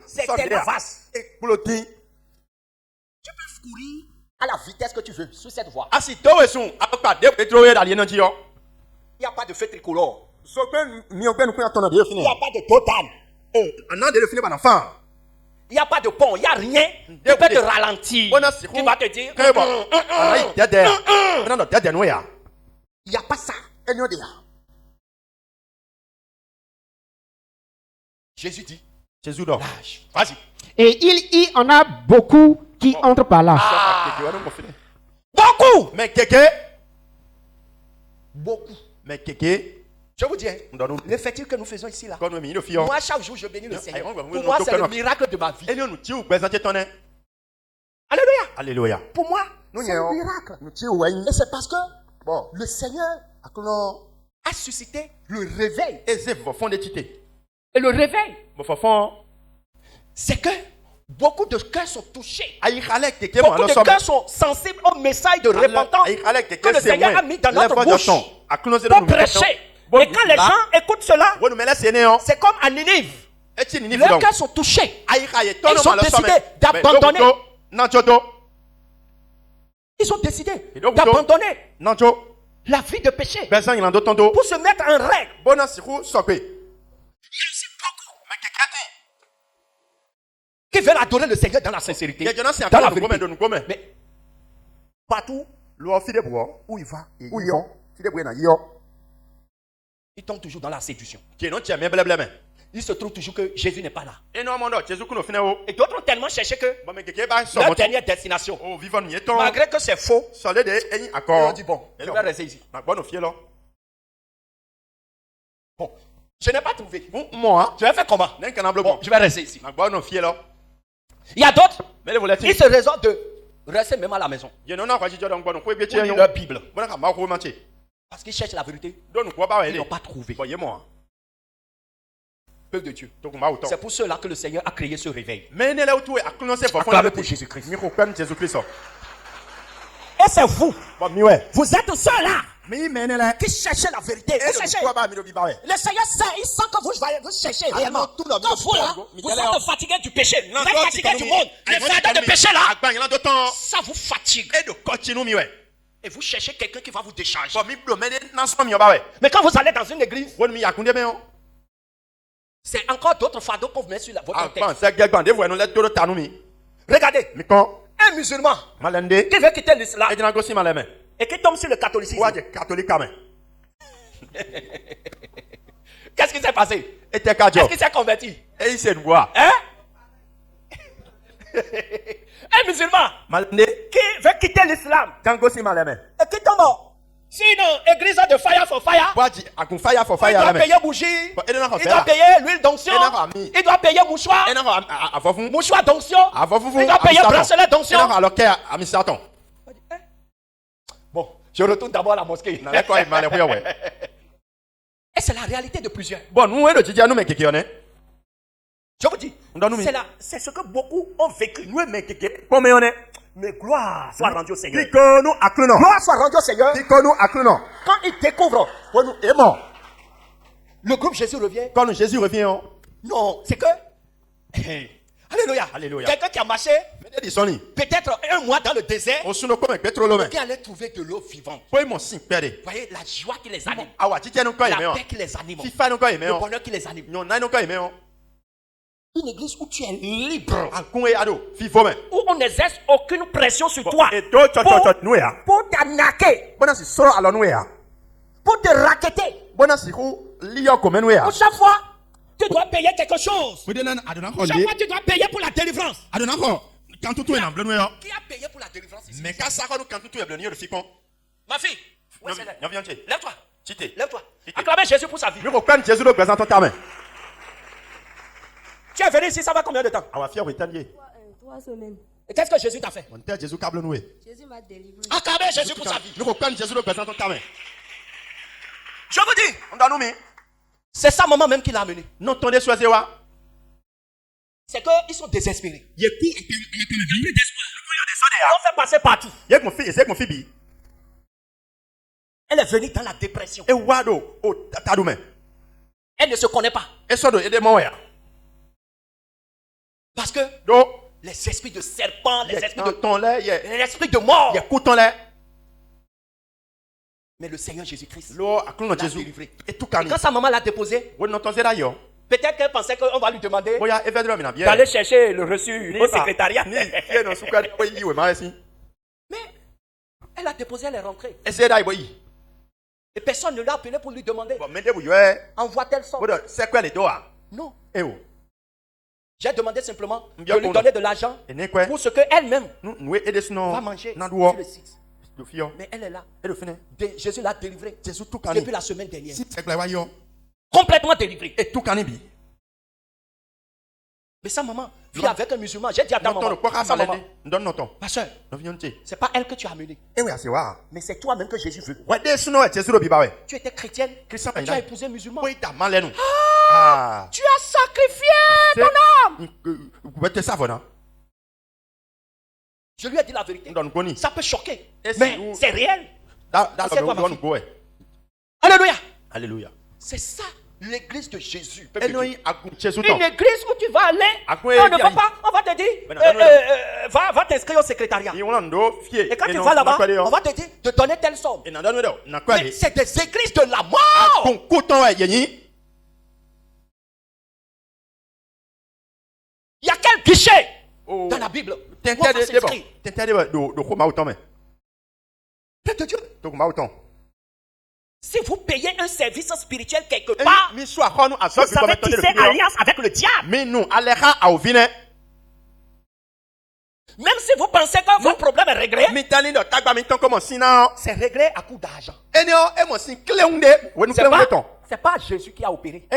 A: C'est tellement vaste. Tu peux courir à la vitesse que tu veux sur cette voie. Il n'y a pas de feu tricolore. Il n'y a pas de total. Il n'y a pas de pont, il n'y a rien. Tu peux te ralentir. Tu vas te dire. Il n'y a pas ça. Jésus dit. Lâche. Vas-y.
B: Et il y en a beaucoup qui entrent par là.
A: Beaucoup. Beaucoup.
B: Je vous dis, le fétiche que nous faisons ici là. Moi, chaque jour, je bénis le Seigneur. Pour moi, c'est le miracle de ma vie. Alléluia.
A: Alléluia.
B: Pour moi, c'est un miracle. Et c'est parce que le Seigneur a suscité le réveil. Et le réveil, c'est que beaucoup de cœurs sont touchés. Beaucoup de cœurs sont sensibles au message de repentance que le Seigneur a mis dans notre bouche pour prêcher. Et quand les gens écoutent cela, c'est comme à Ninive. Leurs cœurs sont touchés. Ils ont décidé d'abandonner. Ils ont décidé d'abandonner la vie de péché pour se mettre en règle. Il y a aussi beaucoup qui veulent adorer le Seigneur dans la sincérité, dans la vérité. Mais partout où il va, il tombe toujours dans la séduction. Il se trouve toujours que Jésus n'est pas là. Et d'autres ont tellement cherché que leur dernière destination, malgré que c'est faux, ils ont dit bon, je vais rester ici. Bon, je n'ai pas trouvé. Je vais faire comment? Bon, je vais rester ici. Il y a d'autres, ils se résolvent de rester même à la maison. Ils lisent leur Bible. Parce qu'ils cherchent la vérité. Ils n'ont pas trouvé. Peuple de Dieu. C'est pour cela que le Seigneur a créé ce réveil. Acclamez pour Jésus-Christ. Et c'est vous. Vous êtes ceux-là qui cherchez la vérité. Vous cherchez. Le Seigneur sait, il sent que vous cherchez réellement. Quand vous là, vous êtes fatigué du péché. Vous êtes fatigué du monde. Le fardeau de péché là, ça vous fatigue. Et vous cherchez quelqu'un qui va vous décharger. Mais quand vous allez dans une église, c'est encore d'autres fardeaux qu'on vous met sur votre tête. Regardez, un musulman qui veut quitter l'islam et qui tombe sur le catholicisme. Qu'est-ce qui s'est passé? Est-ce qu'il s'est converti? Hein? Un musulman qui veut quitter l'islam et qui tombe sur une église de fire for fire, il doit payer bougie, il doit payer l'huile d'onction, il doit payer mouchoir d'onction, il doit payer bracelet d'onction. Bon, je retourne d'abord à la mosquée. Et c'est la réalité de plusieurs. Je vous dis, c'est ce que beaucoup ont vécu. Mais gloire soit rendue au Seigneur. Gloire soit rendue au Seigneur. Quand ils découvrent le groupe Jésus revient. Non, c'est que Alléluia. Quelqu'un qui a marché peut-être un mois dans le désert, qui allait trouver de l'eau vivante. Vous voyez la joie qui les anime, la paix qui les anime, le bonheur qui les anime. Une église où tu es libre, où on n'exerce aucune pression sur toi pour t'arnaquer, pour te racketter. Pour chaque fois, tu dois payer quelque chose. Chaque fois, tu dois payer pour la délivrance. Qui a payé pour la délivrance ici? Ma fille, lève-toi. Lève-toi. Acclamez Jésus pour sa vie. Tu es venu ici, ça va combien de temps?
D: 3 semaines.
B: Et qu'est-ce que Jésus t'a fait?
D: Jésus m'a délivré.
B: Acclamez Jésus pour sa vie. Je vous dis, c'est sa maman même qui l'a amené. C'est qu'ils sont désespérés. On fait passer partout. Elle est venue dans la dépression. Elle ne se connaît pas. Parce que les esprits de serpent, les esprits de mort. Mais le Seigneur Jésus-Christ l'a délivré. Et quand sa maman l'a déposé, peut-être qu'elle pensait qu'on va lui demander d'aller chercher le reçu au secrétariat. Mais elle a déposé, elle est rentrée. Et personne ne l'a appelé pour lui demander envoie telle somme. Non. J'ai demandé simplement de lui donner de l'argent pour ce qu'elle-même va manger sur le site.
A: Mais elle est là. Jésus l'a délivrée depuis la semaine dernière. Complètement délivrée. Mais sa maman vit avec un musulman. J'ai dit à ta maman, ma soeur, c'est pas elle que tu as amenée. Mais c'est toi-même que Jésus veut. Tu étais chrétienne, tu as épousé un musulman. Ah, tu as sacrifié ton âme. Je lui ai dit la vérité. Ça peut choquer, mais c'est réel. Alléluia.
B: Alléluia.
A: C'est ça l'église de Jésus. Une église où tu vas aller, on ne va pas, on va te dire, va t'inscrire au secrétariat. Et quand tu vas là-bas, on va te dire de donner telle somme. Mais c'est des églises de la mort. Il y a quel guichet dans la Bible? Tête de Dieu. Si vous payez un service spirituel quelque part, vous savez tisser alliance avec le diable. Même si vous pensez que votre problème est réglé, c'est réglé à coup d'argent. C'est pas Jésus qui a opéré.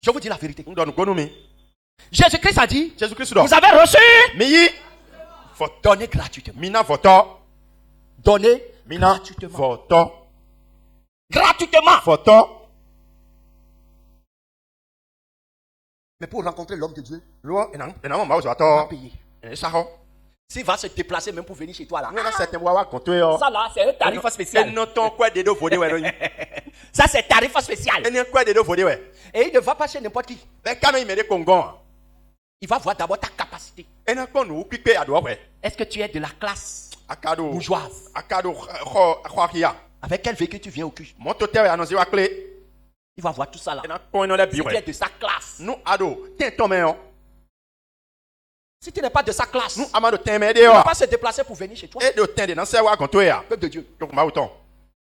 A: Je vous dis la vérité. Jésus-Christ a dit, vous avez reçu, donnez gratuitement. Donnez gratuitement. Gratuitement. Mais pour rencontrer l'homme de Dieu, il va payer. S'il va se déplacer même pour venir chez toi là. Ça là, c'est un tarif spécial. Ça c'est tarif spécial. Et il ne va pas chez n'importe qui. Il va voir d'abord ta capacité. Est-ce que tu es de la classe bourgeoise? Avec quel véhicule tu viens au cul? Il va voir tout ça là. Si tu es de sa classe. Si tu n'es pas de sa classe, il ne va pas se déplacer pour venir chez toi. Peuple de Dieu.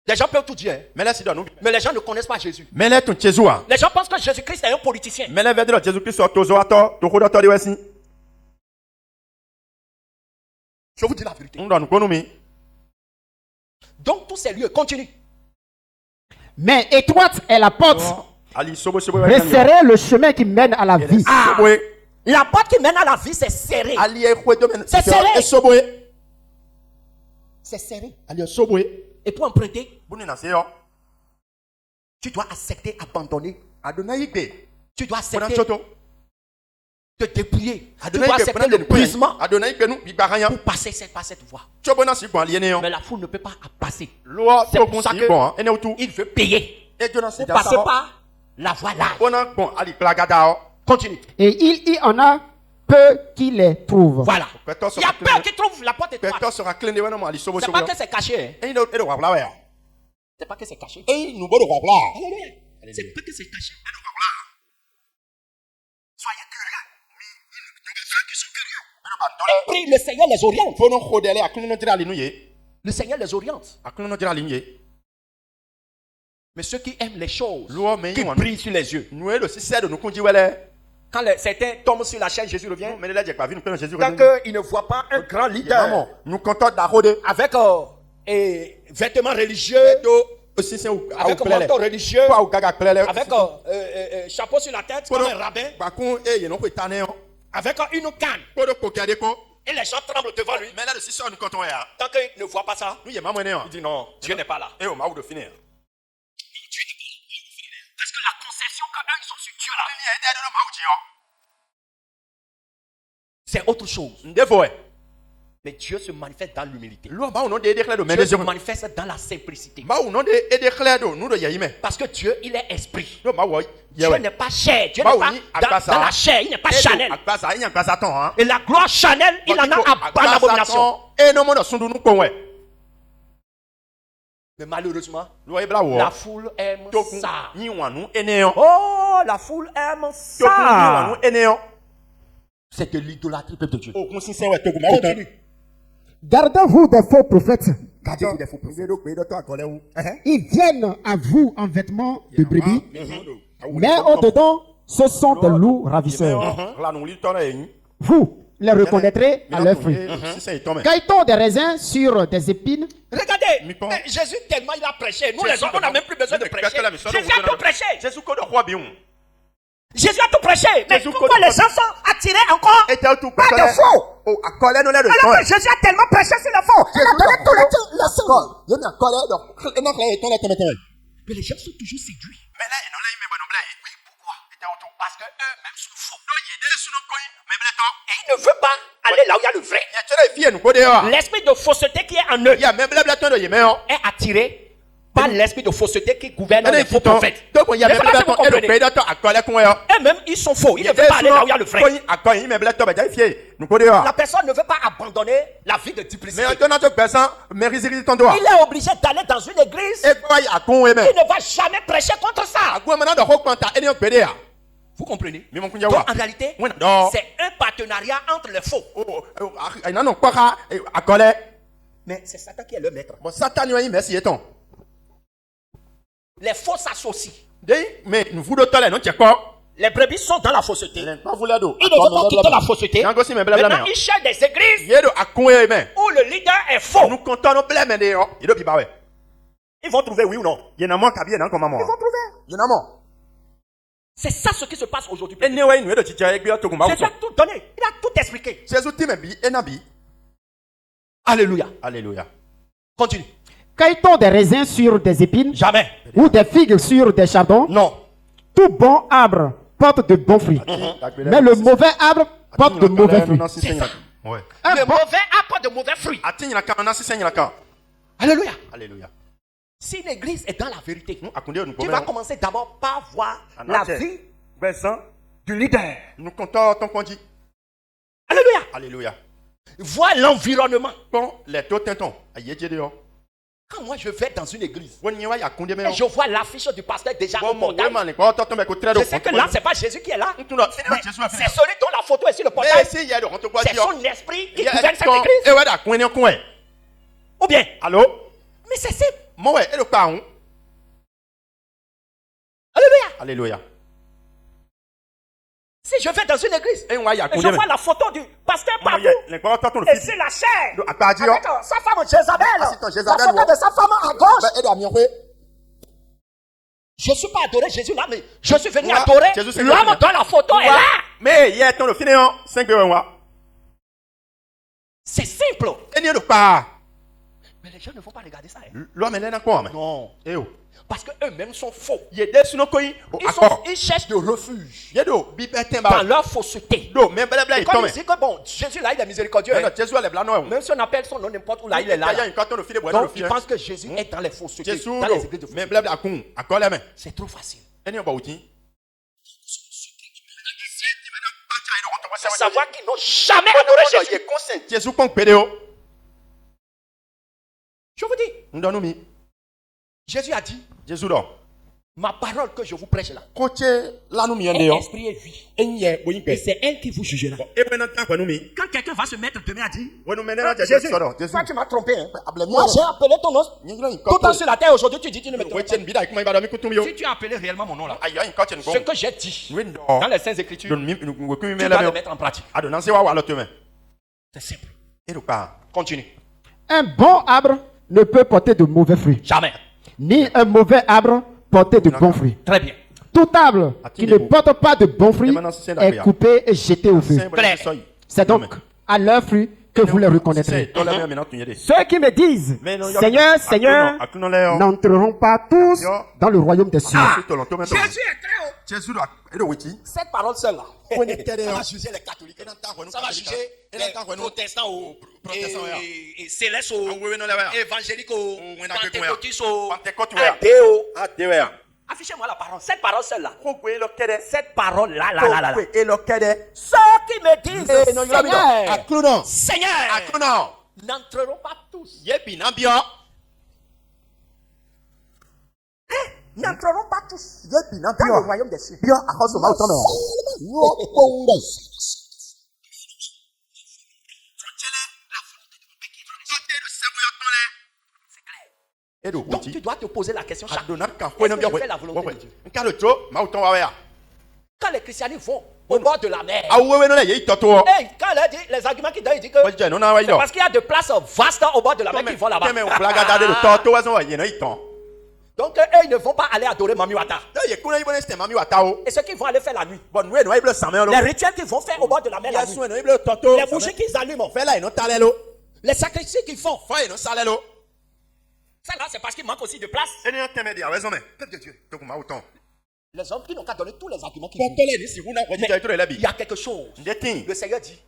A: Les gens peuvent tout dire, mais les gens ne connaissent pas Jésus. Les gens pensent que Jésus-Christ est un politicien. Je vous dis la vérité. Donc tous ces lieux continuent.
C: Mais étroite est la porte. Resserrez le chemin qui mène à la vie.
A: La porte qui mène à la vie, c'est serré. C'est serré. C'est serré. Et pour emprunter, tu dois accepter, abandonner. Tu dois accepter te dépouiller. Tu dois accepter le brisement pour passer cette voie. Mais la foule ne peut pas passer. C'est pour ça qu'il veut payer pour passer par la voie là. Continue.
C: Et il y en a peu qui les trouvent.
A: Voilà. Il y a peu qui trouvent la porte étroite. C'est pas que c'est caché. C'est pas que c'est caché. C'est pas que c'est caché. Soyez curieux. Et puis le Seigneur les oriente. Le Seigneur les oriente. Mais ceux qui aiment les choses, qui brillent sur les yeux. Quand certains tombent sur la chaîne, Jésus revient. Tant qu'ils ne voient pas un grand leader avec vêtements religieux, avec un manteau religieux, avec chapeau sur la tête, comme un rabbin, avec une canne. Et les gens tremblent devant lui. Tant qu'ils ne voient pas ça, il dit non, Dieu n'est pas là. Parce que la conception qu'eux ils sont sur Dieu là, c'est autre chose. Mais Dieu se manifeste dans l'humilité. Dieu se manifeste dans la simplicité. Parce que Dieu, il est esprit. Dieu n'est pas chair. Dieu n'est pas dans la chair. Il n'est pas charnel. Et la gloire charnelle, il en a à l'abomination. Mais malheureusement, la foule aime ça. Oh, la foule aime ça. C'est de l'idolâtrie, peuple de Dieu. Continue.
C: Gardez-vous des faux prophètes. Ils viennent à vous en vêtements de brebis, mais au-dedans, ce sont de loups ravisseurs. Vous, les reconnaîtrez à leurs fruits. Quand ils tombent des raisins sur des épines.
A: Regardez, Jésus tellement il a prêché. Nous les hommes, on n'a même plus besoin de prêcher. Jésus a tout prêché. Jésus a tout prêché. Mais pourquoi les gens sont attirés encore par de faux? Alors que Jésus a tellement prêché sur le faux. Il a donné tout le sang. Mais les gens sont toujours séduits. Oui, pourquoi? Parce qu'eux-mêmes sont faux. Et ils ne veulent pas aller là où il y a le vrai. L'esprit de fausseté qui est en eux est attiré par l'esprit de fausseté qui gouverne les faux prophètes. Eux-mêmes, ils sont faux. Ils ne veulent pas aller là où il y a le vrai. La personne ne veut pas abandonner la vie de duplicité. Il est obligé d'aller dans une église. Il ne va jamais prêcher contre ça. Vous comprenez? Donc, en réalité, c'est un partenariat entre les faux. Mais c'est Satan qui est le maître. Les faux s'associent. Les brebis sont dans la fausseté. Ils ne veulent pas quitter la fausseté. Maintenant, ils cherchent des églises où le leader est faux. Ils vont trouver, oui ou non? Ils vont trouver. C'est ça ce qui se passe aujourd'hui. Il a tout donné. Il a tout expliqué. Alléluia.
B: Alléluia.
A: Continue.
C: Quand ils tombent des raisins sur des épines.
A: Jamais.
C: Ou des figues sur des chardons.
A: Non.
C: Tout bon arbre porte de bons fruits. Mais le mauvais arbre porte de mauvais fruits.
A: C'est ça. Le mauvais arbre porte de mauvais fruits. Alléluia.
B: Alléluia.
A: Si l'église est dans la vérité, tu vas commencer d'abord par voir la vie du leader. Alléluia.
B: Alléluia.
A: Vois l'environnement. Quand moi je vais dans une église et je vois l'affiche du pasteur déjà au portail, je sais que là, ce n'est pas Jésus qui est là. C'est celui dont la photo est sur le portail. C'est son esprit qui gouverne cette église. Ou bien,
B: allô?
A: Mais c'est simple. Alléluia.
B: Alléluia.
A: Si je vais dans une église et je vois la photo du pasteur partout, et c'est la chair avec sa femme Jézabel, la photo de sa femme à gauche. Je ne suis pas adoré Jésus là, mais je suis venu adorer l'homme dans la photo est là.
B: Mais
A: c'est simple. Mais les gens ne vont pas regarder ça. Non. Parce qu'eux-mêmes sont faux. Ils cherchent de refuge dans leur fausseté. Et comme ils disent que bon, Jésus là, il est miséricordieux. Même si on appelle son nom n'importe où là, il est là. Donc ils pensent que Jésus est dans les faussetés, dans les églises de fausseté. C'est trop facile. Savoir qu'ils n'ont jamais adoré Jésus. Je vous dis. Jésus a dit. Ma parole que je vous prêche là. Est esprit et vie. Et c'est elle qui vous jugera. Quand quelqu'un va se mettre demain à dire Jésus, toi tu m'as trompé. Hein? Moi j'ai appelé ton nom. Tout le temps sur la terre aujourd'hui, tu dis tu ne me trompes pas. Si tu as appelé réellement mon nom là, ce que j'ai dit dans les Saintes Écritures, tu vas le mettre en pratique. C'est simple. Continue.
C: Un bon arbre ne peut porter de mauvais fruits.
A: Jamais.
C: Ni un mauvais arbre porter de bons fruits.
A: Très bien.
C: Tout arbre qui ne porte pas de bons fruits est coupé et jeté au feu. C'est donc à leurs fruits que vous les reconnaîtrez. Ceux qui me disent Seigneur, Seigneur, n'entreront pas tous dans le royaume des cieux.
A: Jésus est très haut. Cette parole seule là, ça va juger les catholiques. Ça va juger les protestants et célestes, évangéliques, pentecôtistes, athées. Affichez-moi la parole. Cette parole seule là. Cette parole là. Ceux qui me disent Seigneur, n'entreront pas tous. N'entreront pas tous dans le royaume des cieux. Donc tu dois te poser la question chaque jour. Est-ce que je fais la volonté de Dieu? Quand les chrétiens vont au bord de la mer. Et quand elle dit les arguments qu'il donne, il dit que c'est parce qu'il y a de places vastes au bord de la mer qui vont là-bas. Donc eux, ils ne vont pas aller adorer Mami Wata. Et ceux qui vont aller faire la nuit. Les rituels qu'ils vont faire au bord de la mer la nuit. Les bougies qu'ils allument. Les sacrifices qu'ils font. Ça là, c'est parce qu'il manque aussi de place. Les hommes qui n'ont qu'à donner tous les arguments qu'ils disent. Il y a quelque chose. Le Seigneur dit.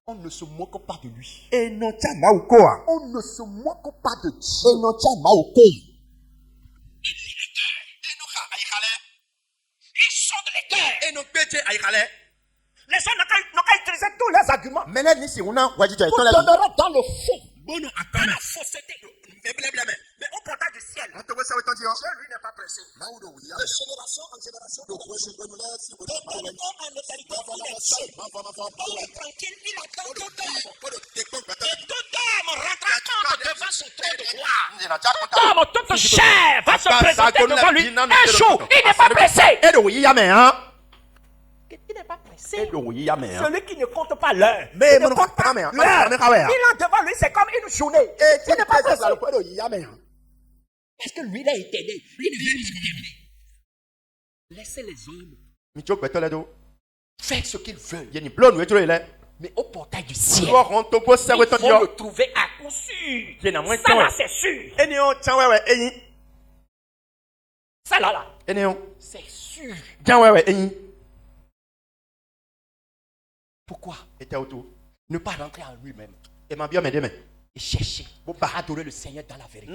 A: On ne se moque pas de lui. On ne se moque pas de Dieu. Ils sondent les cœurs. Les gens n'ont qu'à utiliser tous les arguments. Pour demeurer dans le faux. Dans la fausseté. Mais au portail du ciel, Dieu lui n'est pas pressé. De génération en génération, de en éternité, il est tranquille, il attend tout homme. Et tout homme rentrera devant son trône de gloire. Tout homme, toute chair va se présenter devant lui. Un jour, il n'est pas pressé. Il n'est pas pressé. Celui qui ne compte pas l'heure. Il ne compte pas l'heure. Il a devant lui, c'est comme une journée. Il n'est pas pressé. Parce que lui, il est éternel. Il ne vient jamais. Laissez les hommes faire ce qu'ils veulent. Mais au portail du ciel, il faut le trouver à coup sûr. Ça là, c'est sûr. Ça là, c'est sûr. Pourquoi ne pas rentrer en lui-même et chercher à adorer le Seigneur dans la vérité.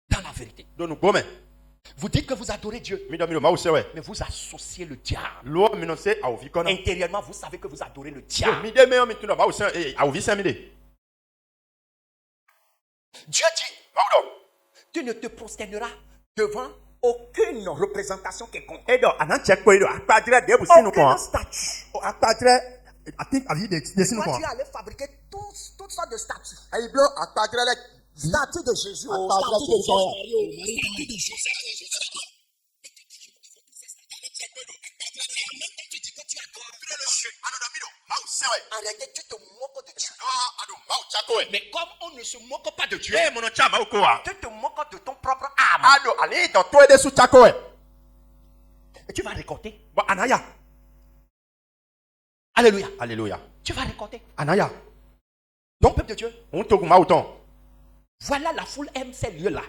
A: Dans la vérité. Vous dites que vous adorez Dieu, mais vous associez le diable. Intérieurement, vous savez que vous adorez le diable. Dieu dit, tu ne te prosterneras devant aucune représentation quelconque. Aucune statue. Quand Dieu allait fabriquer toutes sortes de statues. Statue de Jésus, statue de Joseph. Arrêtez, tu te moques de Dieu. Mais comme on ne se moque pas de Dieu, tu te moques de ton propre âme. Et tu vas récolter. Alléluia.
B: Alléluia.
A: Tu vas récolter.
B: Anaya.
A: Donc, peuple de Dieu. Voilà, la foule aime ces lieux-là.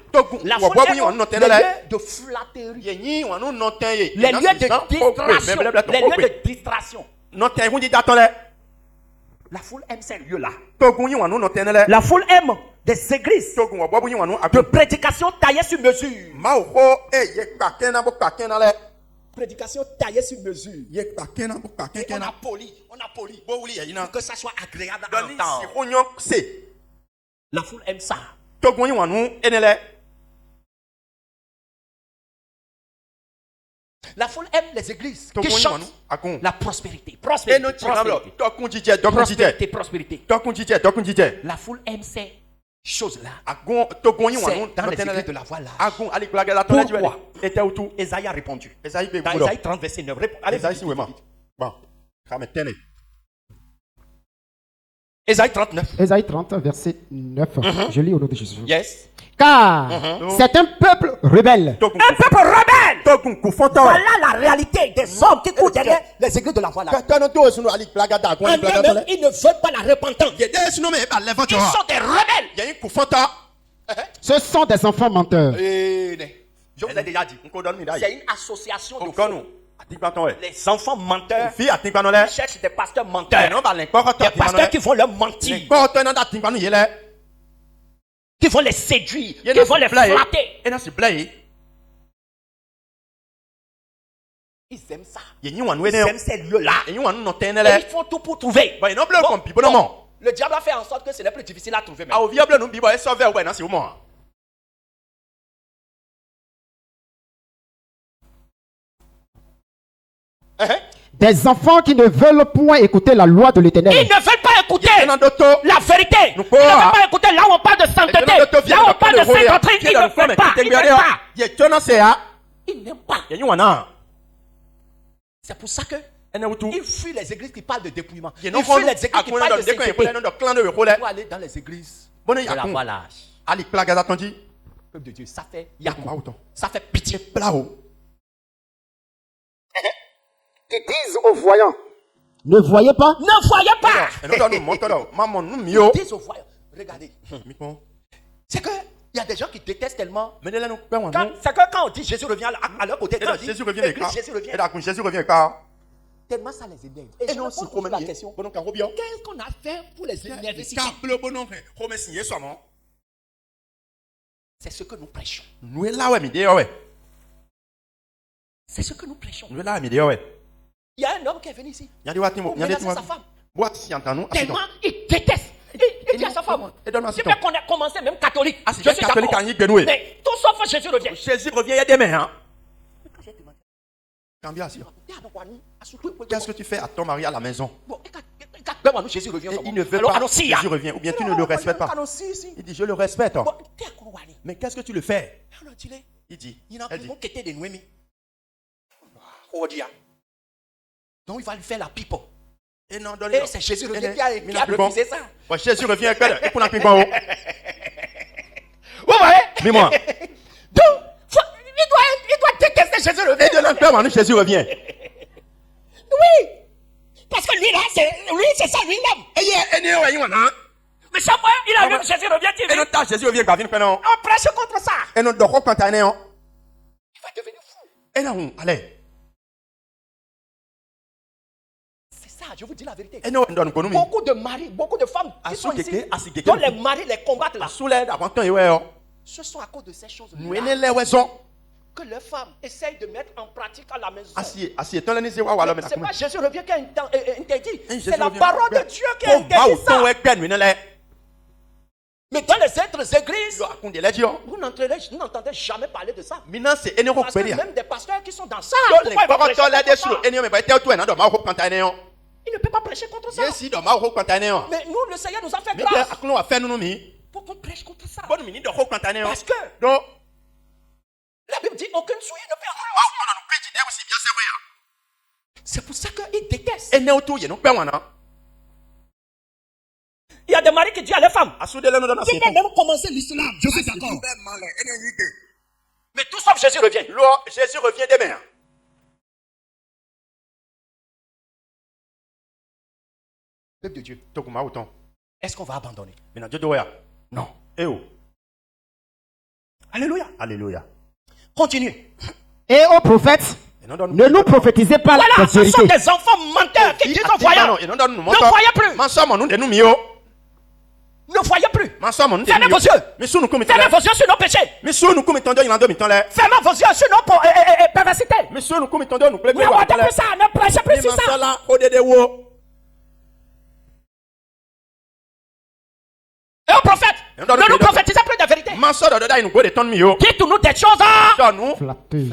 A: La foule aime les lieux de flatterie. Les lieux de distraction. La foule aime ces lieux-là. La foule aime des églises de prédication taillée sur mesure. Prédication taillée sur mesure. Et on a poli. Pour que ça soit agréable à entendre. La foule aime ça. La foule aime les églises qui chantent la prospérité. Prospérité. La foule aime ces choses-là. C'est dans les églises de la voie large. Pourquoi? Esaïe a répondu. Dans Esaïe 30, verset 9. Esaïe 39.
C: Esaïe 30, verset 9. Je lis au nom de Jésus.
A: Yes.
C: Car c'est un peuple rebelle.
A: Un peuple rebelle. Voilà la réalité des hommes qui courent derrière les églises de la voie large. Ils ne veulent pas la repentance. Ils sont des rebelles.
C: Ce sont des enfants menteurs.
A: Je vous ai déjà dit. C'est une association de faux. Les enfants menteurs qui cherchent des pasteurs menteurs. Des pasteurs qui vont leur mentir. Qui vont les séduire. Qui vont les flatter. Ils aiment ça. Ils aiment ces lieux-là. Et ils font tout pour trouver. Bon, le diable a fait en sorte que ce n'est plus difficile à trouver.
C: Des enfants qui ne veulent point écouter la loi de l'Éternel.
A: Ils ne veulent pas écouter la vérité. Ils ne veulent pas écouter là où on parle de sainteté. Là où on parle de sainteté. Ils ne veulent pas. Ils n'aiment pas. Ils n'aiment pas. C'est pour ça que il fuit les églises qui parlent de dépouillement. Il
B: fuit
A: les églises qui parlent de sainteté. Pour
B: aller
A: dans les églises
B: de
A: la voilage. Peuple de Dieu, ça fait ça fait pitié.
C: Ils disent aux voyants, ne voyez pas.
A: Ne voyez pas. Ils disent aux voyants, regardez. C'est que il y a des gens qui détestent tellement. C'est que quand on dit Jésus revient à leur côté, quand on dit Jésus revient, tellement ça les énerve. Et je me pose la question, qu'est-ce qu'on a fait pour les énerver? C'est ce que nous prêchons. C'est ce que nous prêchons. Il y a un homme qui est venu ici. Il menace sa femme. Tellement il déteste. Il dit à sa femme, il veut qu'on ait commencé même catholique. Je suis d'accord. Mais tout sauf Jésus revient.
B: Jésus revient, il y a des mains. Qu'est-ce que tu fais à ton mari à la maison?
A: Il
B: ne veut pas que Jésus revienne. Ou bien tu ne le respectes pas. Il dit, je le respecte. Mais qu'est-ce que tu le fais? Il dit,
A: donc il va lui faire la pipe.
B: Et
A: c'est Jésus revient qui a refusé ça.
B: Jésus revient et qu'on a pris
A: Vous voyez?
B: Dis-moi.
A: Donc, il doit détester Jésus revient.
B: Jésus revient.
A: Oui. Parce que lui là, c'est ça, lui l'homme. Mais chaque fois, il a vu Jésus revient.
B: Jésus revient.
A: On prêche contre ça.
B: Il va
A: devenir fou.
B: Allez.
A: Je vous dis la vérité.
B: Beaucoup
A: de maris, beaucoup de femmes qui sont ici, dont les maris les combattent là. Ce sont à cause de ces choses que les femmes essayent de mettre en pratique à la maison. C'est pas Jésus revient qui a interdit. C'est la parole de Dieu qui a interdit ça. Mais dans les autres églises, vous n'entendez jamais parler de ça. Parce que même des pasteurs qui sont dans ça, il ne peut pas prêcher contre ça. Mais nous, le Seigneur nous a fait grâce pour qu'on prêche contre ça. Parce que la Bible dit aucune souillure ne peut entrer. C'est pour ça qu'il déteste. Il y a des maris qui disent à leurs femmes, ils vont même commencer l'islam. Je suis d'accord. Mais tout sauf Jésus revient.
B: Jésus revient demain.
A: Peuple de Dieu, est-ce qu'on va abandonner?
B: Non.
A: Alléluia.
B: Alléluia.
A: Continue.
C: Et aux prophètes, ne nous prophétisez pas la vérité.
A: Ce sont des enfants menteurs qui disent aux voyants, ne voyez plus. Ne voyez plus. Fermez vos yeux. Fermez vos yeux sur nos péchés. Fermez vos yeux sur nos perversités. Ne regardez plus ça. Ne prêchez plus sur ça. Et aux prophètes, ne nous prophétisez plus de vérité. Dites-nous des choses flatteuses.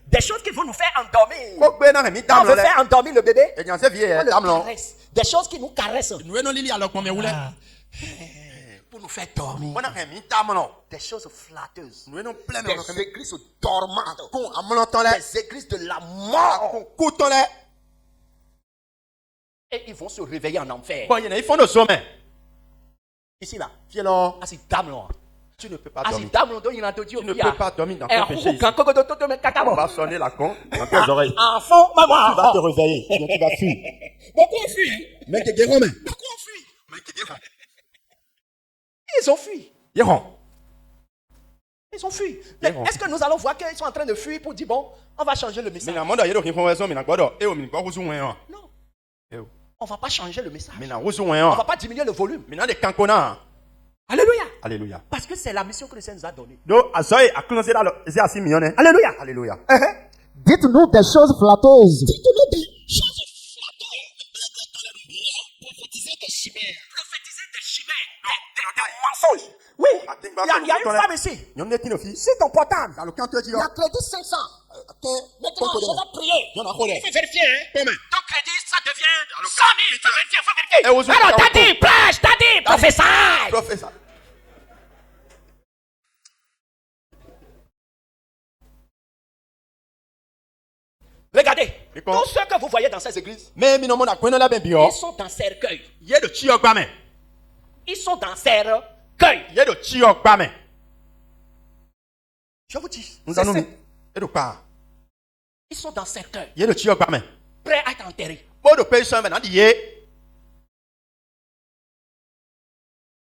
A: Des choses qui vont nous faire endormir. On veut faire endormir le bébé. Des choses qui nous caressent. Pour nous faire dormir. Des choses flatteuses. Des églises dormantes. Des églises de la mort. Et ils vont se réveiller en enfer. Ici là. Tu ne peux pas dormir. Tu ne peux pas dormir dans ton péché.
B: On va sonner la con dans tes oreilles. Tu
A: vas
B: te réveiller. Tu vas fuir.
A: Beaucoup ont fui. Ils ont fui. Ils ont fui. Est-ce que nous allons voir qu'ils sont en train de fuir pour dire bon, on va changer le message? Non. On ne va pas changer le message. On ne va pas diminuer le volume. Alléluia.
B: Alléluia.
A: Parce que c'est la mission que le Seigneur nous a donnée.
B: Alléluia. Alléluia.
C: Dites-nous des choses flatteuses.
A: Prophétiser des chimères. Des mensonges. Oui. Il y a une femme ici. C'est ton portable. Il y a crédit 500. Maintenant, je vais prier. Il faut vérifier. Ton crédit, ça devient 100 000. Il faut vérifier. Alors, t'as dit, prêche, t'as dit, prophète. Regardez, tous ceux que vous voyez dans ces églises, ils sont dans cercueil. Ils sont dans cercueil. Je vous dis, c'est simple. Ils sont dans cercueil, prêts à être enterrés.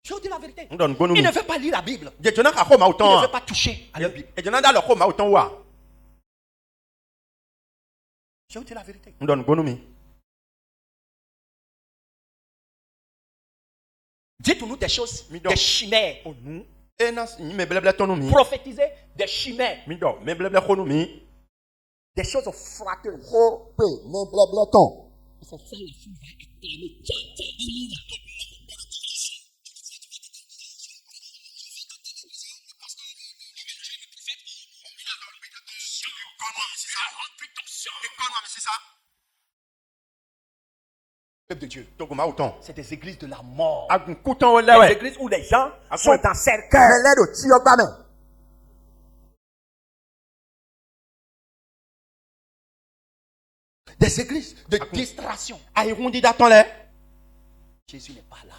A: Je vous dis la vérité. Il ne veut pas lire la Bible. Il ne veut pas toucher à la Bible. Je vous dis la vérité. Dites-nous des choses, des chimères. Prophétisez des chimères. Des choses flatteuses. Peuple de Dieu, c'est des églises de la mort. Des églises où les gens sont dans cercueil. Des églises de distraction. Jésus n'est pas là.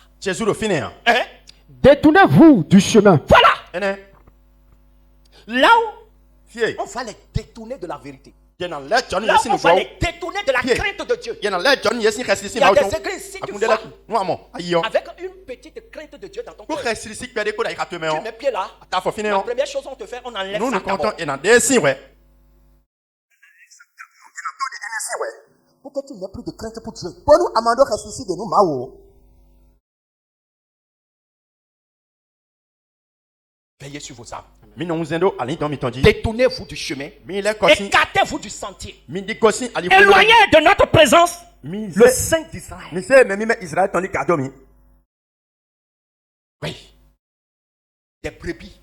C: Détournez-vous du chemin.
A: Voilà.
C: Là
A: où on va les détourner de la vérité. Là où on va les détourner de la crainte de Dieu. Il y a des églises, si tu vas avec une petite crainte de Dieu dans ton cœur, tu mets pied là, la première chose qu'on te fait, on enlève ça d'abord.
B: Pour que tu n'aies plus de crainte pour Dieu. Pour nous, Amando reste ici de nous, Mao.
A: Veillez sur vos âmes. Détournez-vous du chemin. Écartez-vous du sentier. Éloignez de notre présence le Saint d'Israël. Oui. Des brebis.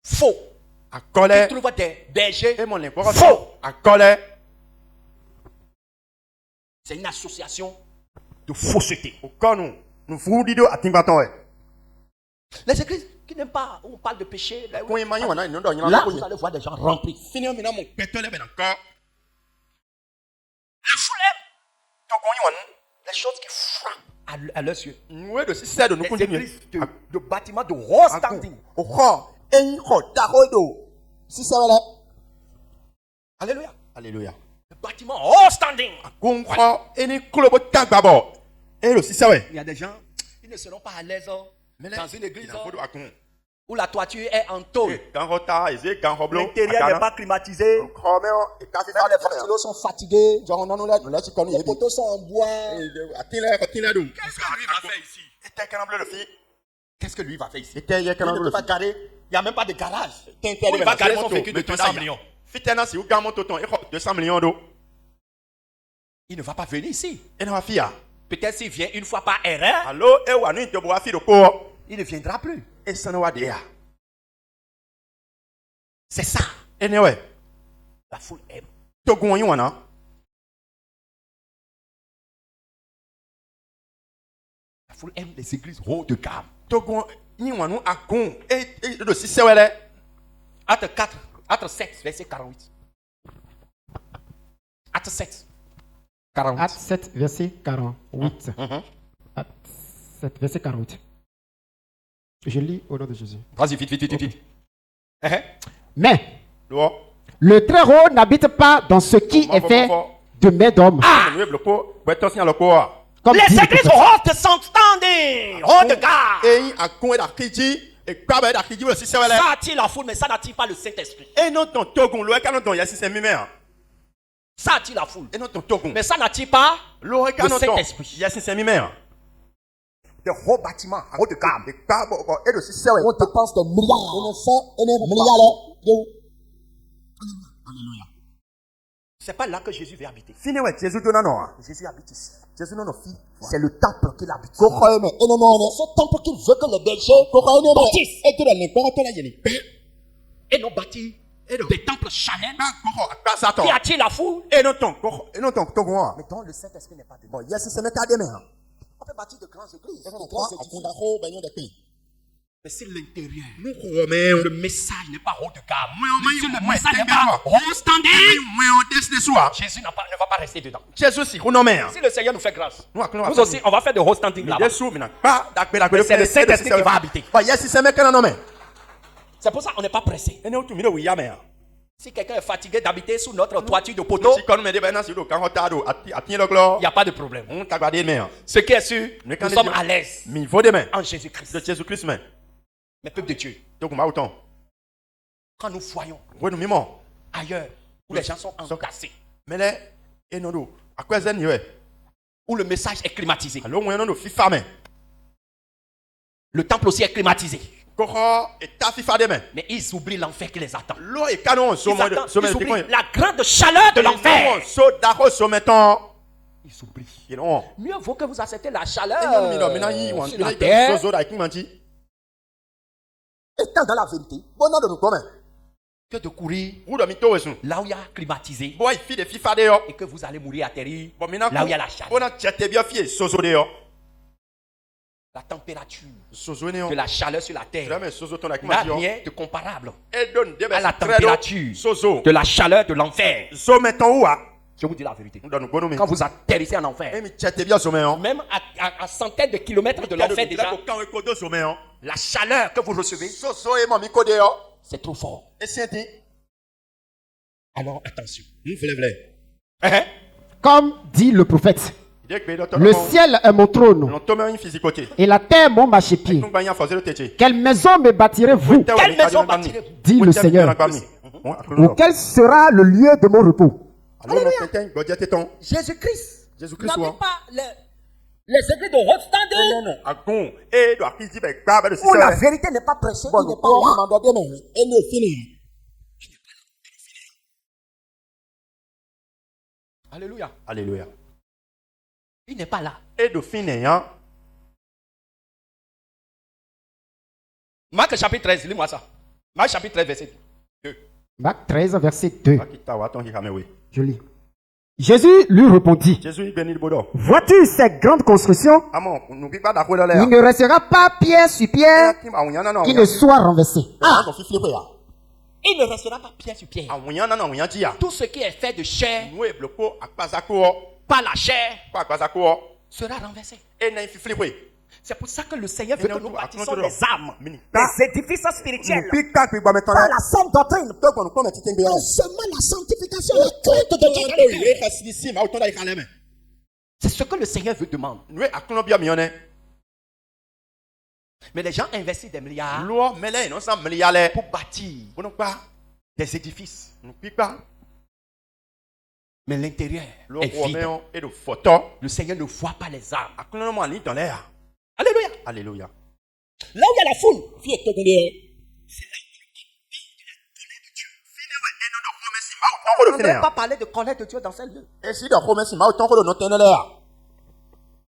A: Faux. Tu trouves des bergers faux. C'est une association de fausseté. Les églises qui n'aiment pas où on parle de péché, là, vous allez voir des gens remplis. La foule aime les choses qui frappent à leurs yeux. Les églises de bâtiments de haut standing. Alléluia.
B: Alléluia.
A: Le bâtiment haut standing. Il y a des gens, ils ne seront pas à l'aise dans une église où la toiture est en tôle. L'intérieur n'est pas climatisé.
B: Les ventilos sont fatigués. Les poteaux sont en bois.
A: Qu'est-ce que lui va faire ici? Il ne peut pas garer. Il n'y a même pas de garage. Il va garer son véhicule de 200 millions. Il ne va pas venir ici. Peut-être s'il vient une fois par erreur, il ne viendra plus. C'est ça. La foule aime. La foule aime les églises haut de gamme. Acte 4, Acte 7, verset 48. Acte 7. 40.
C: Acte 7, verset 48. Acte 7, verset 48. Je lis au nom de Jésus.
A: Vas-y, vite.
C: Mais le Très-Haut n'habite pas dans ce qui est fait de main d'homme.
A: Les églises haut de standing, haut de garde. Ça attire la foule, mais ça n'attire pas le Saint-Esprit. Ça attire la foule, mais ça n'attire pas le Saint-Esprit.
B: Des hauts bâtiments, haut de gamme. On dépense des milliards. On fait des milliards.
A: Alléluia. C'est pas là que Jésus veut habiter.
B: Jésus habite ici. C'est le temple qu'il habite. C'est ce temple qu'il veut que les bergers bâtissent.
A: Et non bâtir des temples charnels qui attirent la foule.
B: Mais donc le Saint-Esprit n'est pas dedans. On peut bâtir de grandes églises.
A: Mais c'est l'intérieur. Le message n'est pas haut de gamme. Si le message n'est pas haut standing, Jésus ne va pas rester dedans. Si le Seigneur nous fait grâce, nous aussi, on va faire de haut standing là-bas. C'est le Saint-Esprit qui va habiter. C'est pour ça qu'on n'est pas pressé. Si quelqu'un est fatigué d'habiter sous notre toiture de poteau, il n'y a pas de problème. Ce qui est sûr, nous sommes à l'aise en Jésus-Christ. Mais peuple de Dieu, quand nous voyons ailleurs où les gens sont entassés, où le message est climatisé, le temple aussi est climatisé, mais ils oublient l'enfer qui les attend. Ils oublient la grande chaleur de l'enfer. Ils oublient. Mieux vaut que vous acceptez la chaleur sur la terre,
B: étant dans la vérité,
A: que de courir là où il y a climatisé et que vous allez mourir atterrir là où il y a la chaleur. La température de la chaleur sur la terre n'a rien de comparable à la température de la chaleur de l'enfer. Je vous dis la vérité. Quand vous atterrissez en enfer, même à centaines de kilomètres de l'enfer déjà, la chaleur que vous recevez, c'est trop fort. Alors attention.
C: Comme dit le prophète, le ciel est mon trône et la terre mon marchepied. Quelle maison me bâtirez-vous?
A: Quelle maison bâtirez-vous?
C: Dit le Seigneur. Ou quel sera le lieu de mon repos?
A: Jésus-Christ n'avait pas les églises de haute standing.
B: Où la vérité n'est pas prêchée, il n'est pas là.
A: Alléluia.
E: Alléluia.
A: Il n'est pas là.
E: Et de finir,
A: Marc chapitre 13, lis-moi ça. Marc chapitre 13, verset 2.
C: Marc 13, verset 2. Je lis. Jésus lui répondit, vois-tu ces grandes constructions? Il ne restera pas pierre sur pierre qui ne soit renversé.
A: Il ne restera pas pierre sur pierre. Tout ce qui est fait de chair, par la chair, sera renversé. C'est pour ça que le Seigneur veut que nous bâtissions des âmes, des édifices spirituels.
B: Par la sainte doctrine, non seulement la sanctification, la crainte de Dieu.
A: C'est ce que le Seigneur veut demander. Mais les gens investissent des milliards pour bâtir des édifices. Mais l'intérieur est vide. Le Seigneur ne voit pas les âmes. Alléluia.
E: Alléluia.
A: Là où il y a la foule, c'est là où le on ne devrait pas parler de colère de Dieu dans ces lieux.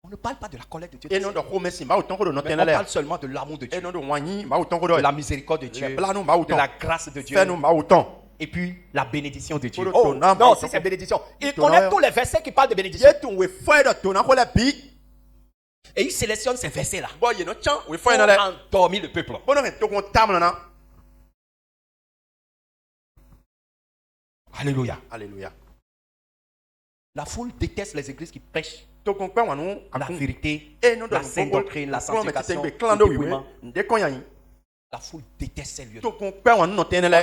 A: On ne parle pas de la colère de Dieu. Mais on parle seulement de l'amour de Dieu, de la miséricorde de Dieu, de la grâce de Dieu. Et puis la bénédiction de Dieu. Oh, non, c'est bénédiction. Il connaît tous les versets qui parlent de bénédiction. Et il sélectionne ces versets-là pour endormir le peuple. Alléluia.
E: Alléluia.
A: La foule déteste les églises qui prêchent la vérité, la sainte doctrine, la sanctification, le dépouillement. La foule déteste ces lieux.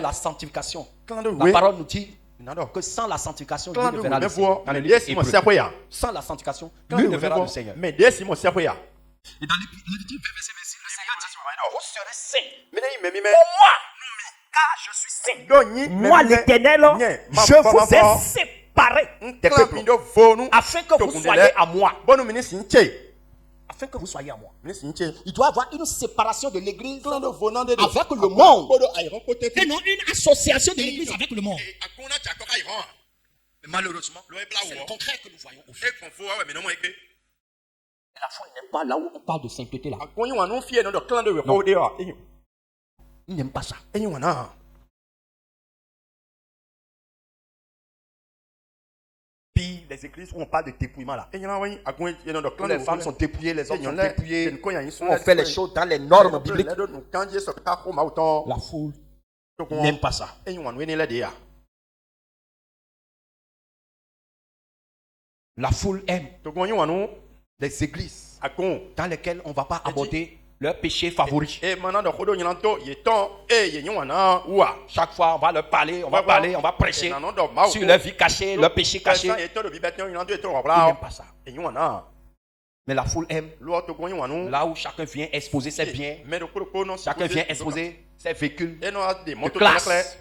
A: La sanctification. La parole nous dit que sans la sanctification, Dieu ne verra le Seigneur. Sans la sanctification, Dieu ne verra le Seigneur. Et dans l'Éphésiens, le Seigneur dit, vous serez saints. Pour moi, car je suis saint. Moi, l'Éternel, je vous ai séparés des peuples, afin que vous soyez à moi. Afin que vous soyez à moi. Il doit y avoir une séparation de l'église avec le monde et non une association de l'église avec le monde. Mais malheureusement, c'est le contraire que nous voyons au fait. Et la foi n'est pas là où on parle de sainteté là. Non. Il n'aime pas ça. Puis dit les églises où on parle de dépouillement là. Où les femmes sont dépouillées, les hommes sont dépouillés. On fait les choses dans les normes bibliques. La foule n'aime pas ça. La foule aime les églises dans lesquelles on ne va pas aborder leur péché favori. Chaque fois, on va leur parler, on va prêcher sur leur vie cachée, leur péché caché. Ils n'aiment pas ça. Mais la foule aime là où chacun vient exposer ses biens, chacun vient exposer ses véhicules de classe.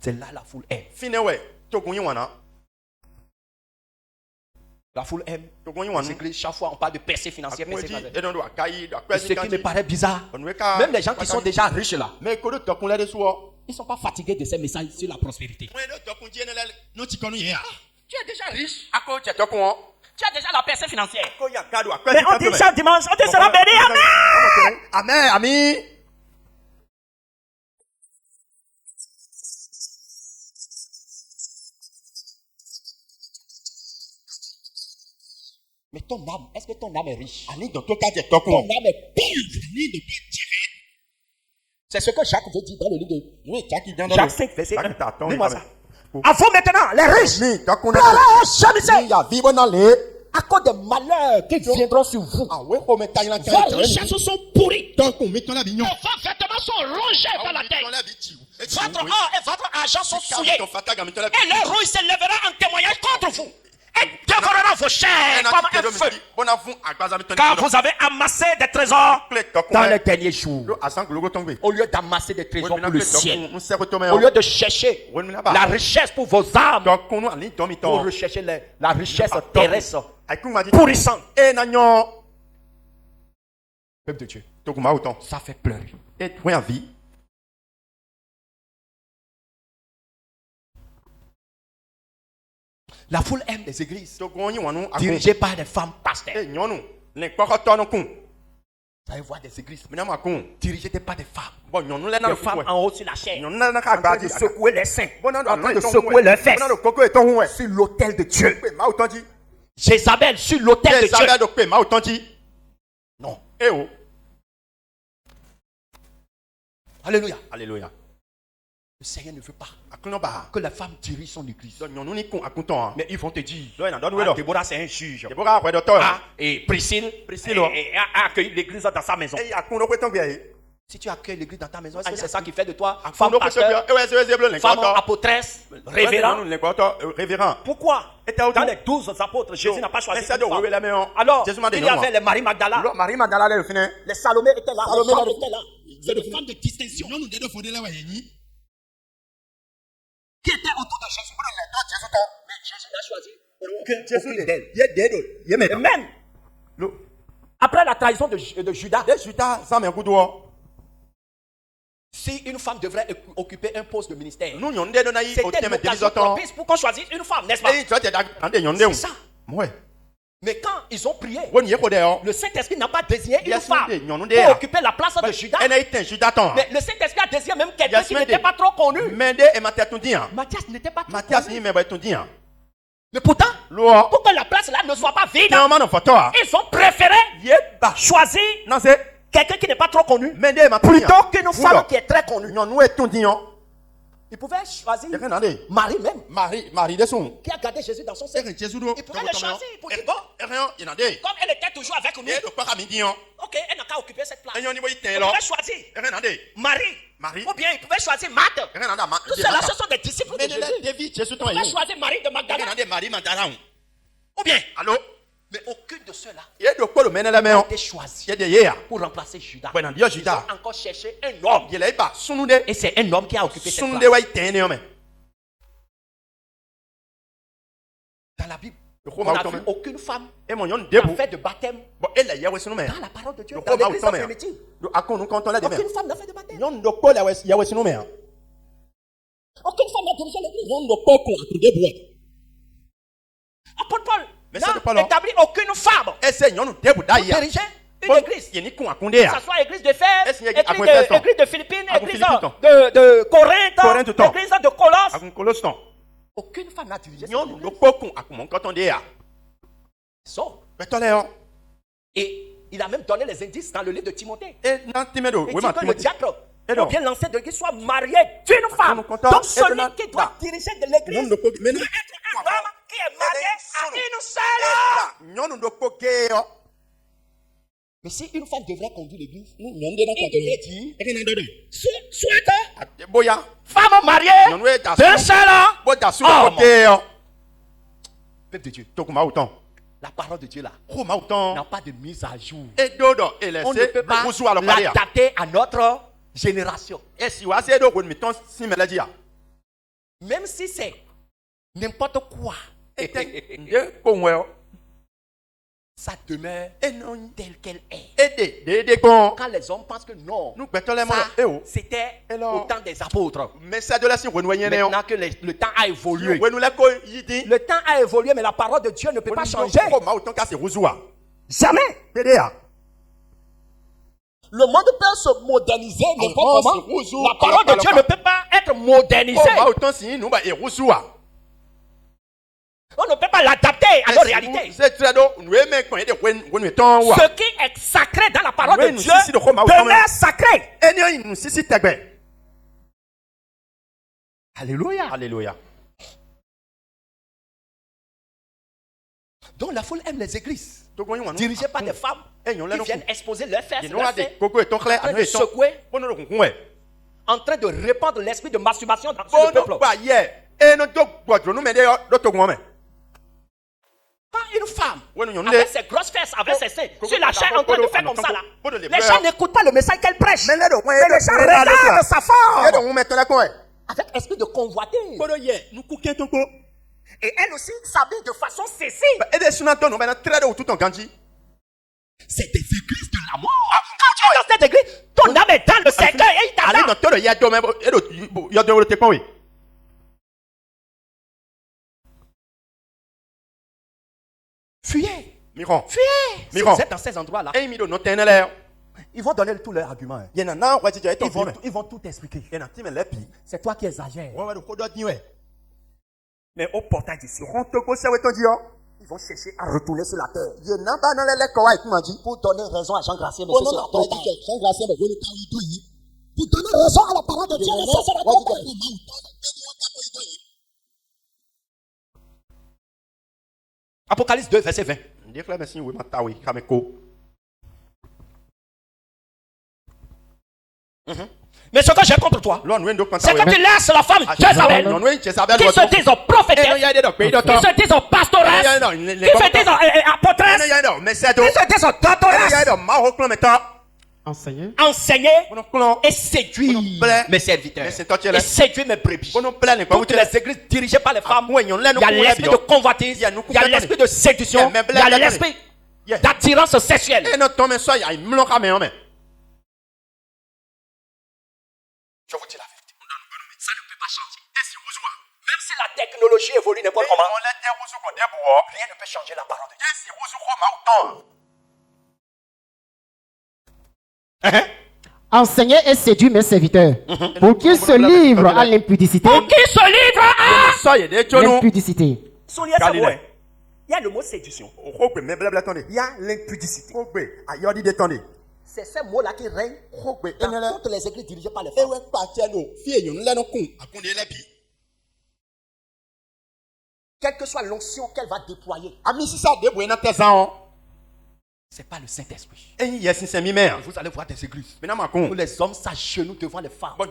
A: C'est là la foule aime. La foule aime les églises. Chaque fois on parle de percée financière. Et ce qui me paraît bizarre, même les gens qui sont déjà riches là, ils ne sont pas fatigués de ces messages sur la prospérité. Tu es déjà riche. Tu as déjà la percée financière. Mais on dit chaque dimanche, on te sera béni. Amen.
B: Amen, ami.
A: Mais ton âme, est-ce que ton âme est riche? Ton âme est pure. C'est ce que Jacques veut dire dans le livre de Jacques 5, verset 1. Dis-moi ça. À vous maintenant, les riches, à cause des malheurs qui viendront sur vous. Vos richesses sont pourries. Vos vêtements sont rongés dans la tête. Votre or et votre argent sont souillés. Et leur rouille s'élèvera en témoignage contre vous. Et dévorera vos chairs comme un feu. Car vous avez amassé des trésors dans les derniers jours. Au lieu d'amasser des trésors pour le ciel, au lieu de chercher la richesse pour vos âmes, vous recherchez la richesse terrestre pourrissante. Peuple de Dieu, ça fait pleurer. La foule aime les églises dirigées par des femmes pasteurs. Vous allez voir des églises dirigées par des femmes. Des femmes en haut sur la chair, en train de secouer les seins, en train de secouer leurs fesses sur l'autel de Dieu. Jézabel sur l'autel de Dieu. Non. Alléluia.
B: Alléluia.
A: Le Seigneur ne veut pas que la femme dirige son église. Mais ils vont te dire, Déborah c'est un juge. Et Priscille a accueilli l'église dans sa maison. Si tu accueilles l'église dans ta maison, est-ce que c'est ça qui fait de toi femme pasteur, femme apôtresse, révérend? Pourquoi dans les 12 apôtres, Jésus n'a pas choisi une femme? Alors, il y avait les Marie Magdala, les Salomé étaient là, les femmes étaient là. C'est des femmes de distinction qui étaient autour de Jésus. Mais Jésus n'a choisi aucune d'elles. Et même, après la trahison de Judas, si une femme devrait occuper un poste de ministère, c'était l'occasion propice pour qu'on choisisse une femme, n'est-ce pas? C'est ça. Mais quand ils ont prié, le Saint-Esprit n'a pas désigné une femme pour occuper la place de Judas. Mais le Saint-Esprit a désigné même quelqu'un qui n'était pas trop connu. Matthias n'était pas trop connu. Mais pourtant, pour que la place là ne soit pas vide, ils ont préféré choisir quelqu'un qui n'est pas trop connu plutôt qu'une femme qui est très connue. Ils pouvaient choisir Marie même.
B: Marie
A: qui a gardé Jésus dans son sein. Ils pouvaient le choisir pour dire bon, comme elle était toujours avec nous, ok, elle n'a qu'à occuper cette place. Ils pouvaient choisir Marie. Ou bien ils pouvaient choisir Marthe. Tout cela, ce sont des disciples de Jésus. Ils pouvaient choisir Marie de Magdala. Ou bien, mais aucun de ceux-là n'a été choisi pour remplacer Judas. Ils ont encore cherché un homme. Et c'est un homme qui a occupé cette place. Dans la Bible, on n'a vu aucune femme qui a fait de baptême dans la parole de Dieu. Dans l'église primitive, aucune femme n'a fait de baptême. Aucune femme n'a dirigé l'église. Apôtre Paul n'a établi aucune femme pour diriger une église. Que ce soit l'église d'Éphèse, l'église de Philippines, l'église de Corinthe, l'église de Colosse. Aucune femme n'a dirigé. Et il a même donné les indices dans le livre de Timothée. Il dit que le diacre, pour bien lancer de l'église, soit marié d'une femme. Donc celui qui doit diriger de l'église doit être un homme qui est marié à une seule. Mais si une femme devrait conduire l'église, il devrait dire soit femme mariée d'un seul homme. Peuple de Dieu. La parole de Dieu là n'a pas de mise à jour. On ne peut pas l'adapter à notre génération. Même si c'est n'importe quoi, ça demeure telle qu'elle est. Quand les hommes pensent que non, ça, c'était au temps des apôtres. Maintenant que le temps a évolué. Le temps a évolué, mais la parole de Dieu ne peut pas changer. Jamais. Le monde peut se moderniser n'importe comment. La parole de Dieu ne peut pas être modernisée. On ne peut pas l'adapter à nos réalités. Ce qui est sacré dans la parole de Dieu demeure sacré. Alléluia.
B: Alléluia.
A: Donc la foule aime les églises dirigées par des femmes qui viennent exposer leurs fesses, leurs seins, en train de secouer, en train de répandre l'esprit de masturbation dans le peuple. Quand une femme, avec ses grosses fesses, avec ses seins, sur la chaîne en train de faire comme ça là, les gens n'écoutent pas le message qu'elle prêche. Mais les gens regardent sa forme avec esprit de convoiter. Et elle aussi s'habille de façon cécile. C'est des églises de la mort. Quand tu es dans cette église, ton âme est dans le cercueil et il t'attend. Fuyez. Fuyez. Si vous êtes dans ces endroits-là, ils vont donner tous leurs arguments. Ils vont tout expliquer. C'est toi qui exagères. Mais au portail du ciel, ils vont chercher à retourner sur la terre pour donner raison à Jean Gracien. Pour donner raison à la parole de Dieu. Apocalypse 2, verset 20. Mais ce que j'ai contre toi, c'est que tu laisses la femme Jézabel, qui se disent prophétesse, qui se disent pastoresses, qui se disent apôtresses, qui se disent doctoresses, enseigner et séduire mes serviteurs, et séduire mes brebis. Toutes les églises dirigées par les femmes, il y a l'esprit de convoitise, il y a l'esprit de séduction, il y a l'esprit d'attirance sexuelle. Je vous dis la vérité. Ça ne peut pas changer. Même si la technologie évolue n'importe comment, rien ne peut changer la parole de Dieu.
C: Enseignez et séduire mes serviteurs pour qu'ils se livrent à l'impudicité.
A: Pour qu'ils se livrent à
C: l'impudicité.
A: Il y a le mot séduction. Il y a l'impudicité. C'est ces mots-là qui règnent dans toutes les églises dirigées par les femmes. Quelle que soit l'onction qu'elle va déployer, c'est pas le Saint-Esprit. Vous allez voir des églises où les hommes s'agenouillent devant les femmes. On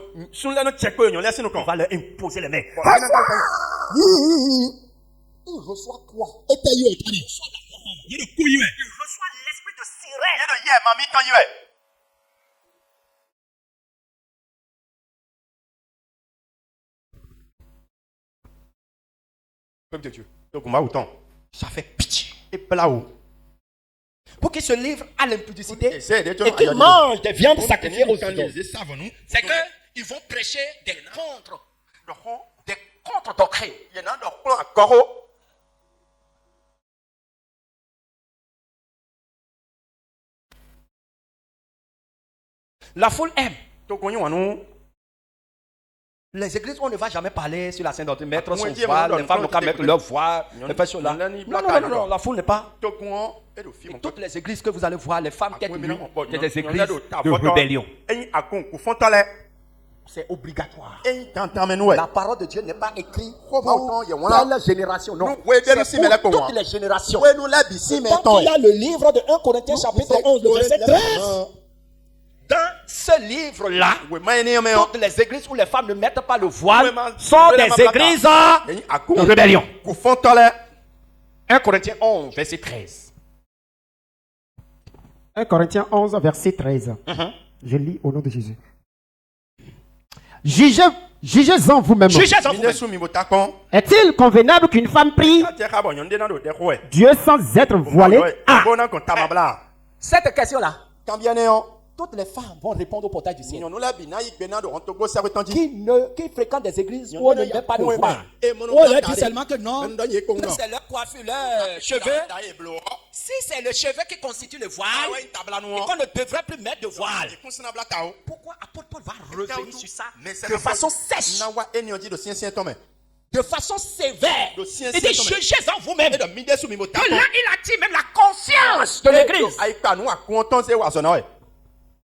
A: va leur imposer les mains. Il reçoit quoi? Il reçoit l'esprit de sirène. Peuple de Dieu, ça fait pitié. Pour qu'ils se livrent à l'impudicité et qu'ils mangent des viandes sacrifiées aux idoles. C'est qu'ils vont prêcher des contre-doctrines. La foule aime. Les églises, on ne va jamais parler sur la Sainte Doctrine, mettre son voile, les femmes n'ont qu'à mettre leur voile, les faire cela. Non, la foule n'est pas. Et toutes les églises que vous allez voir, les femmes têtes nues, c'est des églises de rébellion. C'est obligatoire. La parole de Dieu n'est pas écrite pour telle génération, non. C'est pour toutes les générations. Quand il y a le livre de 1 Corinthiens chapitre 11, le verset 13. Dans ce livre-là, toutes les églises où les femmes ne mettent pas le voile sont des églises de rébellion. 1 Corinthiens 11, verset 13.
C: 1 Corinthiens 11, verset 13. Je lis au nom de Jésus. Jugez-en vous-même. Est-il convenable qu'une femme prie Dieu sans être voilée?
A: Cette question-là, toutes les femmes vont répondre au portail du ciel. Qui fréquentent des églises où on ne met pas de voile. On leur dit seulement que non, c'est leur coiffure, leur cheveux. Si c'est le cheveu qui constitue le voile, et qu'on ne devrait plus mettre de voile, pourquoi apôtre Paul va revenir sur ça de façon sèche, de façon sévère? Il dit jugez-en vous-même. Que là, il a dit même la conscience de l'église.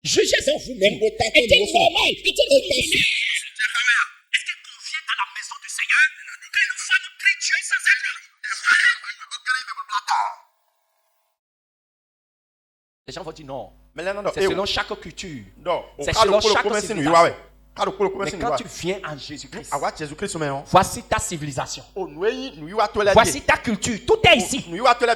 A: Jugez-en vous-même. Est-il normal? Est-il convient? Est-ce qu'il convient dans la maison du Seigneur que nous faisons prier Dieu sans être les gens vont dire non. C'est selon chaque culture. C'est selon chaque civilisation. Mais quand tu viens en Jésus-Christ, voici ta civilisation. Voici ta culture. Tout est ici.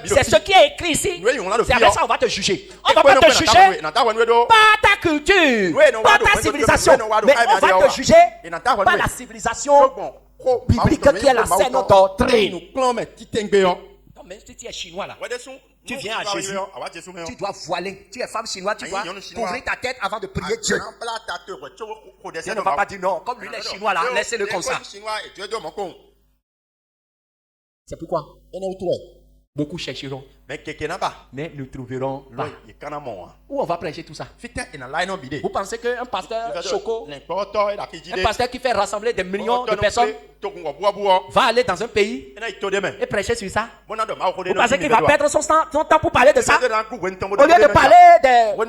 A: C'est ce qui est écrit ici. C'est avec ça qu'on va te juger. On ne va pas te juger par ta culture, par ta civilisation. Mais on va te juger par la civilisation biblique qui est la saine doctrine. Mais si tu es chinois là, tu viens à Jésus, tu dois voiler. Tu es femme chinoise, tu dois couvrir ta tête avant de prier Dieu. Dieu ne va pas dire non, comme lui il est chinois là, laissez-le comme ça. C'est pourquoi beaucoup chercheront, mais ne trouveront pas. Où on va prêcher tout ça? Vous pensez qu'un pasteur choco, un pasteur qui fait rassembler des millions de personnes, va aller dans un pays et prêcher sur ça? Vous pensez qu'il va perdre son temps pour parler de ça? Au lieu de parler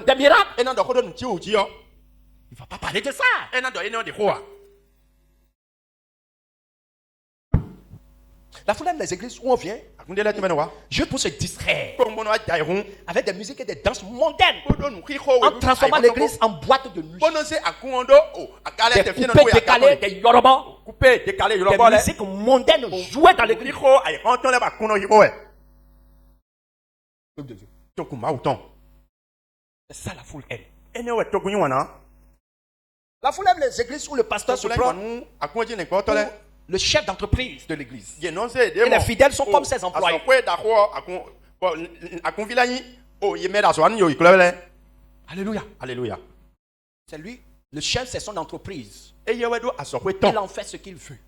A: des miracles, il ne va pas parler de ça. La foule aime les églises où on vient juste pour se distraire avec des musiques et des danses mondaines, en transformant l'église en boîte de nuit. Des coupés décalés, des yorobas, des musiques mondaines jouées dans l'église. C'est ça la foule aime. La foule aime les églises où le pasteur se prend le chef d'entreprise de l'église. Et les fidèles sont comme ses employés. Alléluia.
B: Alléluia.
A: C'est lui, le chef, c'est son entreprise.
B: Il
A: Il en fait ce qu'il veut.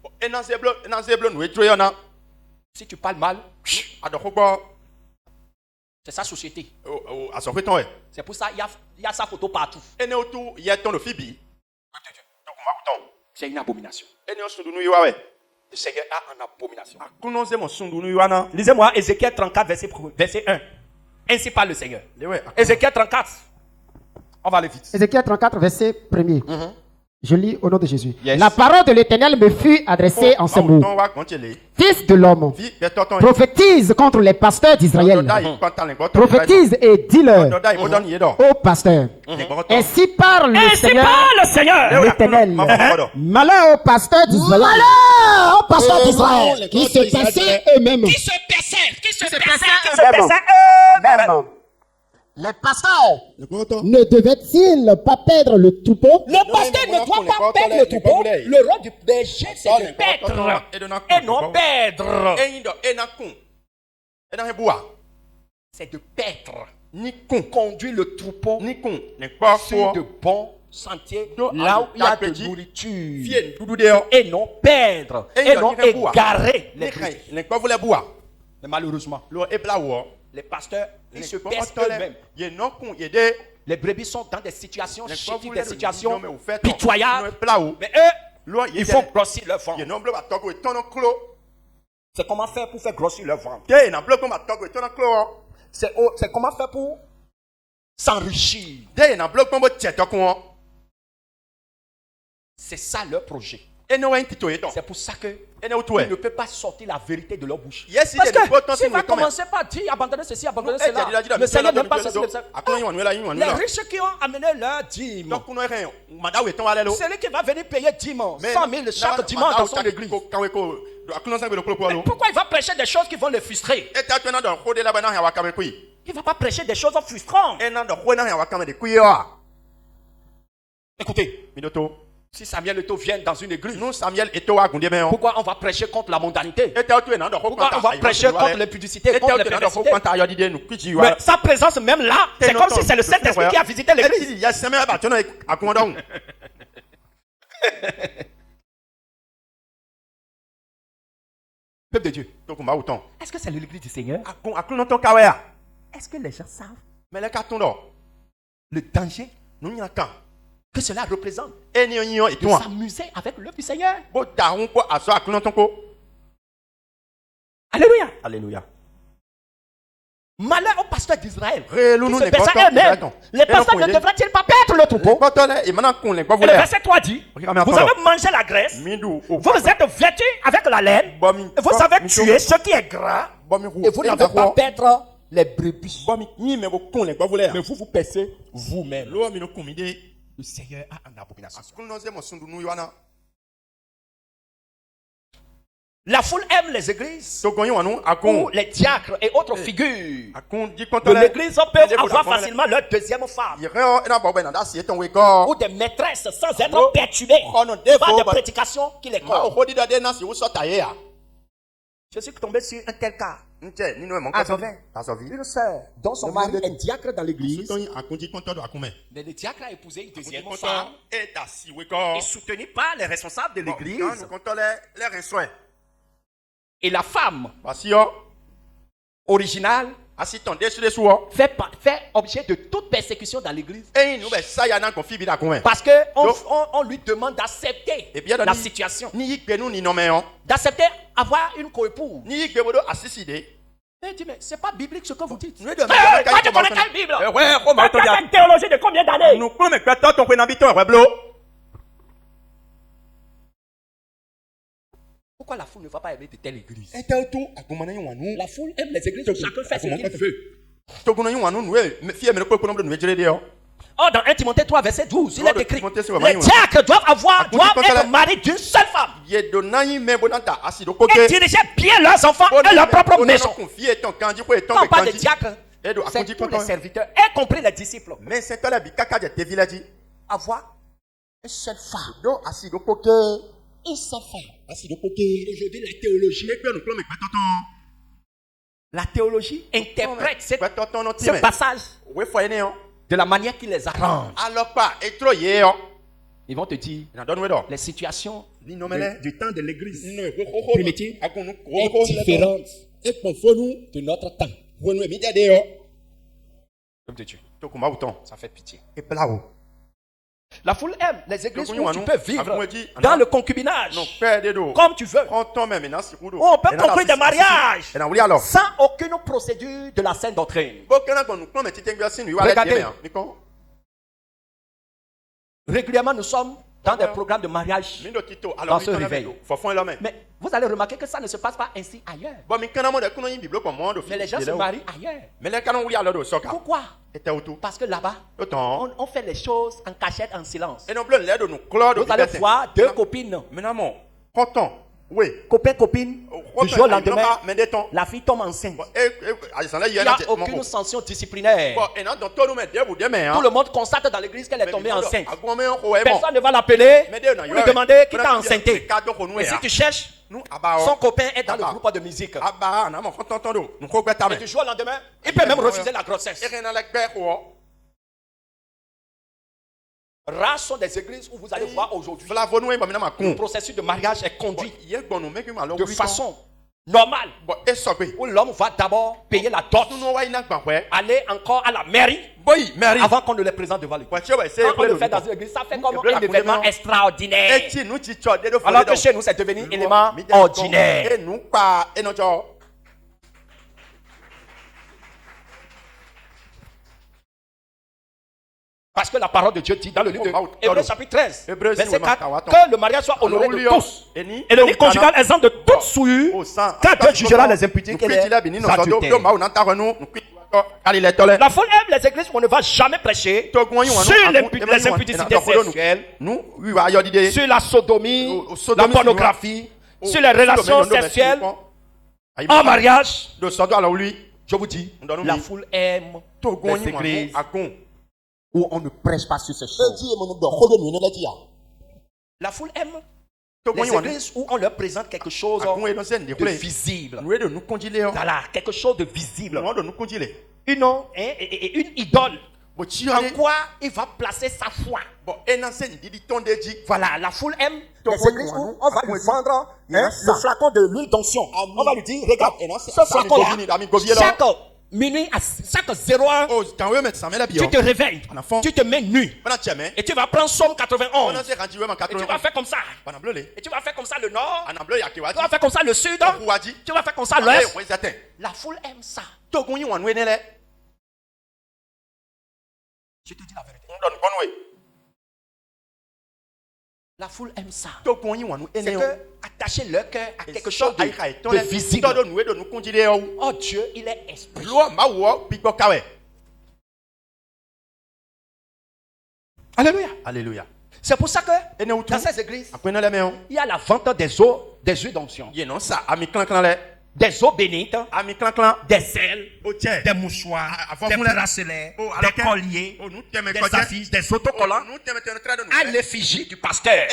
A: Si tu parles mal, c'est sa société. C'est pour ça qu'il y a sa photo partout. C'est une abomination. Le Seigneur a une abomination. Lisez-moi Ézéchiel 34, verset 1. Ainsi parle le Seigneur. Ézéchiel 34. On va aller vite.
C: Ézéchiel 34, verset 1er. Je lis au nom de Jésus. Yes. La parole de l'Éternel me fut adressée en ces mots. Fils de l'homme, prophétise contre les pasteurs d'Israël. Prophétise et dis-leur aux pasteurs. Ainsi parle le Seigneur, l'Éternel. Malheur aux pasteurs d'Israël. Malheur aux pasteurs d'Israël qui se perçaient eux-mêmes.
A: Qui se perçaient eux-mêmes.
C: Les pasteurs ne devaient-ils pas perdre le troupeau?
A: Le pasteur ne doit pas perdre le troupeau. Le rôle du berger, c'est de perdre et non perdre. C'est de perdre. Conduire le troupeau sur de bons sentiers, là où il y a de nourriture. Et non perdre. Et non égarer les brebis. Mais malheureusement, les pasteurs, ils se percent eux-mêmes. Les brebis sont dans des situations critiques, des situations pitoyables. Mais eux, Ils font grossir leur ventre. C'est comment faire pour faire grossir leur ventre. C'est comment faire pour s'enrichir. C'est ça leur projet. C'est pour ça que ils ne peuvent pas sortir la vérité de leur bouche. Parce que s'il va commencer par dire abandonner ceci, abandonner cela, le Seigneur n'aime pas ceci. Les riches qui ont amené leur dîme, celui qui va venir payer dimanche, 100 000 chaque dimanche dans son église. Mais pourquoi il va prêcher des choses qui vont le frustrer? Il ne va pas prêcher des choses frustrantes. Écoutez, si Samuel Eto'o vient dans une église, pourquoi on va prêcher contre la mondanité? Pourquoi on va prêcher contre l'impudicité, contre l'impiété? Mais sa présence même là, c'est comme si c'est le Saint-Esprit qui a visité l'église. Peuple de Dieu, est-ce que c'est l'église du Seigneur? Est-ce que les gens savent le danger que cela représente de s'amuser avec l'œuvre du Seigneur? Alléluia.
B: Alléluia.
A: Malheur au pasteur d'Israël qui se baissa eux-mêmes. Les pasteurs ne devraient-ils pas perdre le troupeau? Et le verset 3 dit, vous avez mangé la graisse, vous êtes vêtus avec la laine, vous avez tué ce qui est gras, et vous n'avez pas perdre les brebis. Mais vous paissez vous-même. Le Seigneur a une abomination. La foule aime les églises où les diacres et autres figures de l'église peuvent avoir facilement leur deuxième femme. Ou des maîtresses sans être perturbées par des prédications qui les corrompent. Je suis tombé sur un tel cas. Une sœur dont son mari est diacre dans l'église. Mais le diacre a épousé une deuxième femme et soutenu par les responsables de l'église. Et la femme originale fait objet de toute persécution dans l'église. Parce qu'on lui demande d'accepter la situation. D'accepter avoir une coépouse. Il dit, mais c'est pas biblique ce que vous dites. Toi, tu connais quelle Bible? Tu as une théologie de combien d'années? Pourquoi la foule ne va pas aimer de telle église? La foule aime les églises où chacun fait ce qu'il veut. Oh, dans 1 Timothée 3, verset 12, il est écrit, les diacres doivent être mariés d'une seule femme et diriger bien leurs enfants et leur propre maison. Quand on parle de diacres, c'est tous les serviteurs, y compris les disciples. Avoir une seule femme. Une seule femme. Aujourd'hui, la théologie interprète ce passage de la manière qu'il les arrange. Ils vont te dire les situations du temps de l'église primitive est différente de notre temps. Comme de Dieu. Ça fait pitié. La foule aime les églises où tu peux vivre dans le concubinage comme tu veux. On peut conclure des mariages sans aucune procédure de la saine doctrine. Regardez. Régulièrement, nous sommes dans des programmes de mariage dans ce réveil. Mais vous allez remarquer que ça ne se passe pas ainsi ailleurs. Mais les gens se marient ailleurs. Pourquoi? Parce que là-bas, on fait les choses en cachette, en silence. Vous allez voir deux copines. Copain, copine, du jour au lendemain, la fille tombe enceinte. Il n'y a aucune sanction disciplinaire. Tout le monde constate dans l'église qu'elle est tombée enceinte. Personne ne va l'appeler pour lui demander qui t'a enceinté. Et si tu cherches, son copain est dans le groupe de musique. Et du jour au lendemain, il peut même refuser la grossesse. Rares sont des églises où vous allez voir aujourd'hui le processus de mariage est conduit de façon normal où l'homme va d'abord payer la dot, aller encore à la mairie avant qu'on ne les présente devant l'église. Quand on le fait dans une église, ça fait comme un événement extraordinaire. Alors que chez nous, c'est devenu un élément ordinaire. Parce que la parole de Dieu dit dans le livre de Hébreux chapitre 13, verset 4, que le mariage soit honoré de tous. Et le lit conjugal exempt de toute souillure, car Dieu jugera les impudiques et les adultères. La foule aime les églises où on ne va jamais prêcher sur les impudicités sexuelles, sur la sodomie, la pornographie, sur les relations sexuelles en mariage. Je vous dis, la foule aime les églises où on ne prêche pas sur ces choses. La foule aime les églises où on leur présente quelque chose de visible. Voilà, quelque chose de visible. Une idole. En quoi il va placer sa foi. Voilà, la foule aime les églises où on va lui vendre le flacon de l'huile d'onction. On va lui dire, regarde, ce flacon-là, minuit à chaque 01, tu te réveilles, tu te mets nu et tu vas prendre Somme 91 et tu vas faire comme ça et tu vas faire comme ça le nord, tu vas faire comme ça le sud, tu vas faire comme ça l'ouest. La foule aime ça. Je te dis la vérité. La foule aime ça. C'est que attacher leur cœur à quelque chose de visible. Oh Dieu, il est esprit. Alléluia.
B: Alléluia.
A: C'est pour ça que dans ces églises, il y a la vente des eaux, des huiles d'onction. Des eaux bénites, des ailes, des mouchoirs, des bracelets, des colliers, des affiches, des autocollants à l'effigie du pasteur.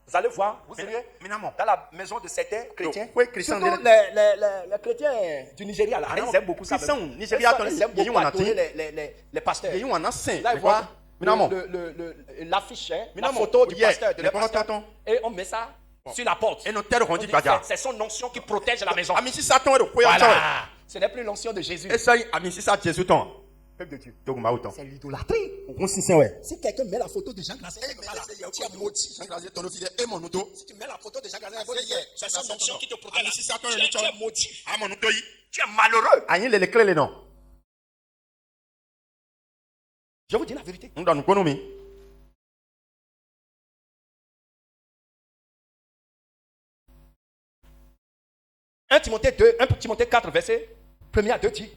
A: Vous allez voir, vous savez, dans la maison de certains chrétiens, surtout les chrétiens du Nigeria, là, ils aiment beaucoup ça. Ils aiment beaucoup adorer les pasteurs. Là, ils voient l'affiche, la photo du pasteur, de pasteur, et on met ça sur la porte. C'est son onction qui protège la maison. Voilà. Ce n'est plus l'onction de Jésus. Peuple de Dieu. C'est l'idolâtrie. Si quelqu'un met la photo de Jean Grasset, tu es maudit. Si tu mets la photo de Jean Grasset, c'est son onction qui te protège. Tu es maudit. Tu es malheureux. Je vous dis la vérité. 1 Timothée 4, verset 1 à 2 dit.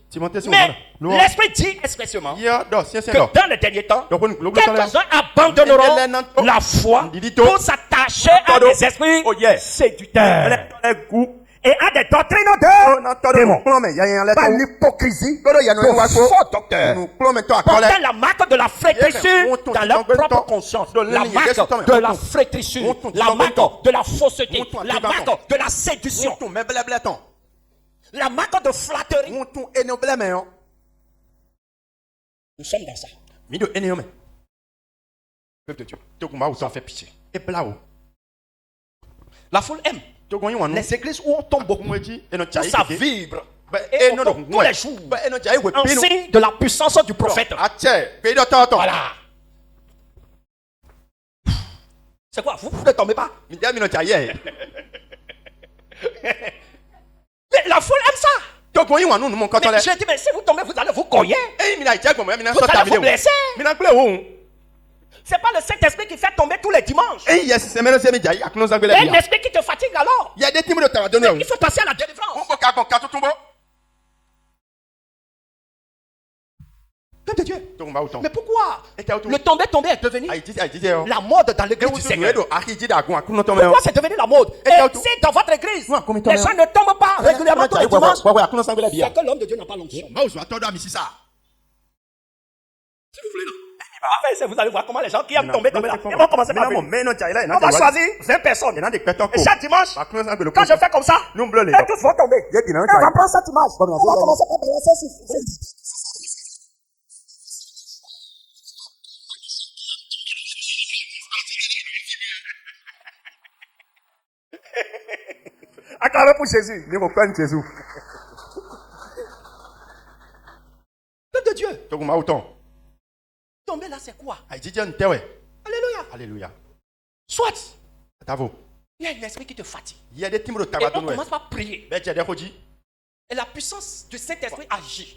A: Mais l'Esprit dit expressément que dans les derniers temps, quelques-uns abandonneront la foi pour s'attacher à des esprits séducteurs et à des doctrines de démons. Par l'hypocrisie de faux docteurs portant la marque de la flétrissure dans leur propre conscience. La marque de la flétrissure, la marque de la fausseté, la marque de la séduction, la marque de flatterie. Nous sommes dans ça. Peuple de Dieu, ça fait pitié. La foule aime les églises où on tombe beaucoup, où ça vibre. Et on tombe tous les jours en signe de la puissance du prophète. Voilà. C'est quoi? Vous ne tombez pas? Mais la foule aime ça. Mais je dis, mais si vous tombez, vous allez vous cogner. Vous allez vous blesser. C'est pas le Saint-Esprit qui fait tomber tous les dimanches. Il y a un esprit qui te fatigue alors. Il faut passer à la délivrance. Peuple de Dieu. Mais pourquoi le tomber est devenu la mode dans l'église du Seigneur? Pourquoi c'est devenu la mode? Et si dans votre église, les gens ne tombent pas régulièrement tous les dimanches, c'est que l'homme de Dieu n'a pas l'onction. Si vous voulez là. Enfin, vous allez voir comment les gens qui aiment tomber là, ils vont commencer par venir. On va choisir 20 personnes. Et chaque dimanche, quand je fais comme ça, et tous vont tomber. On va prendre cette image. On va commencer par balancer. Acclamez pour Jésus. Ne reprenne Jésus.
B: Peuple de Dieu.
A: Tomber là, c'est quoi?
B: Alléluia.
A: Alléluia.
B: Soit.
A: Il y a un esprit qui te fatigue.
B: Et on commence par prier. Et la puissance du Saint-Esprit agit.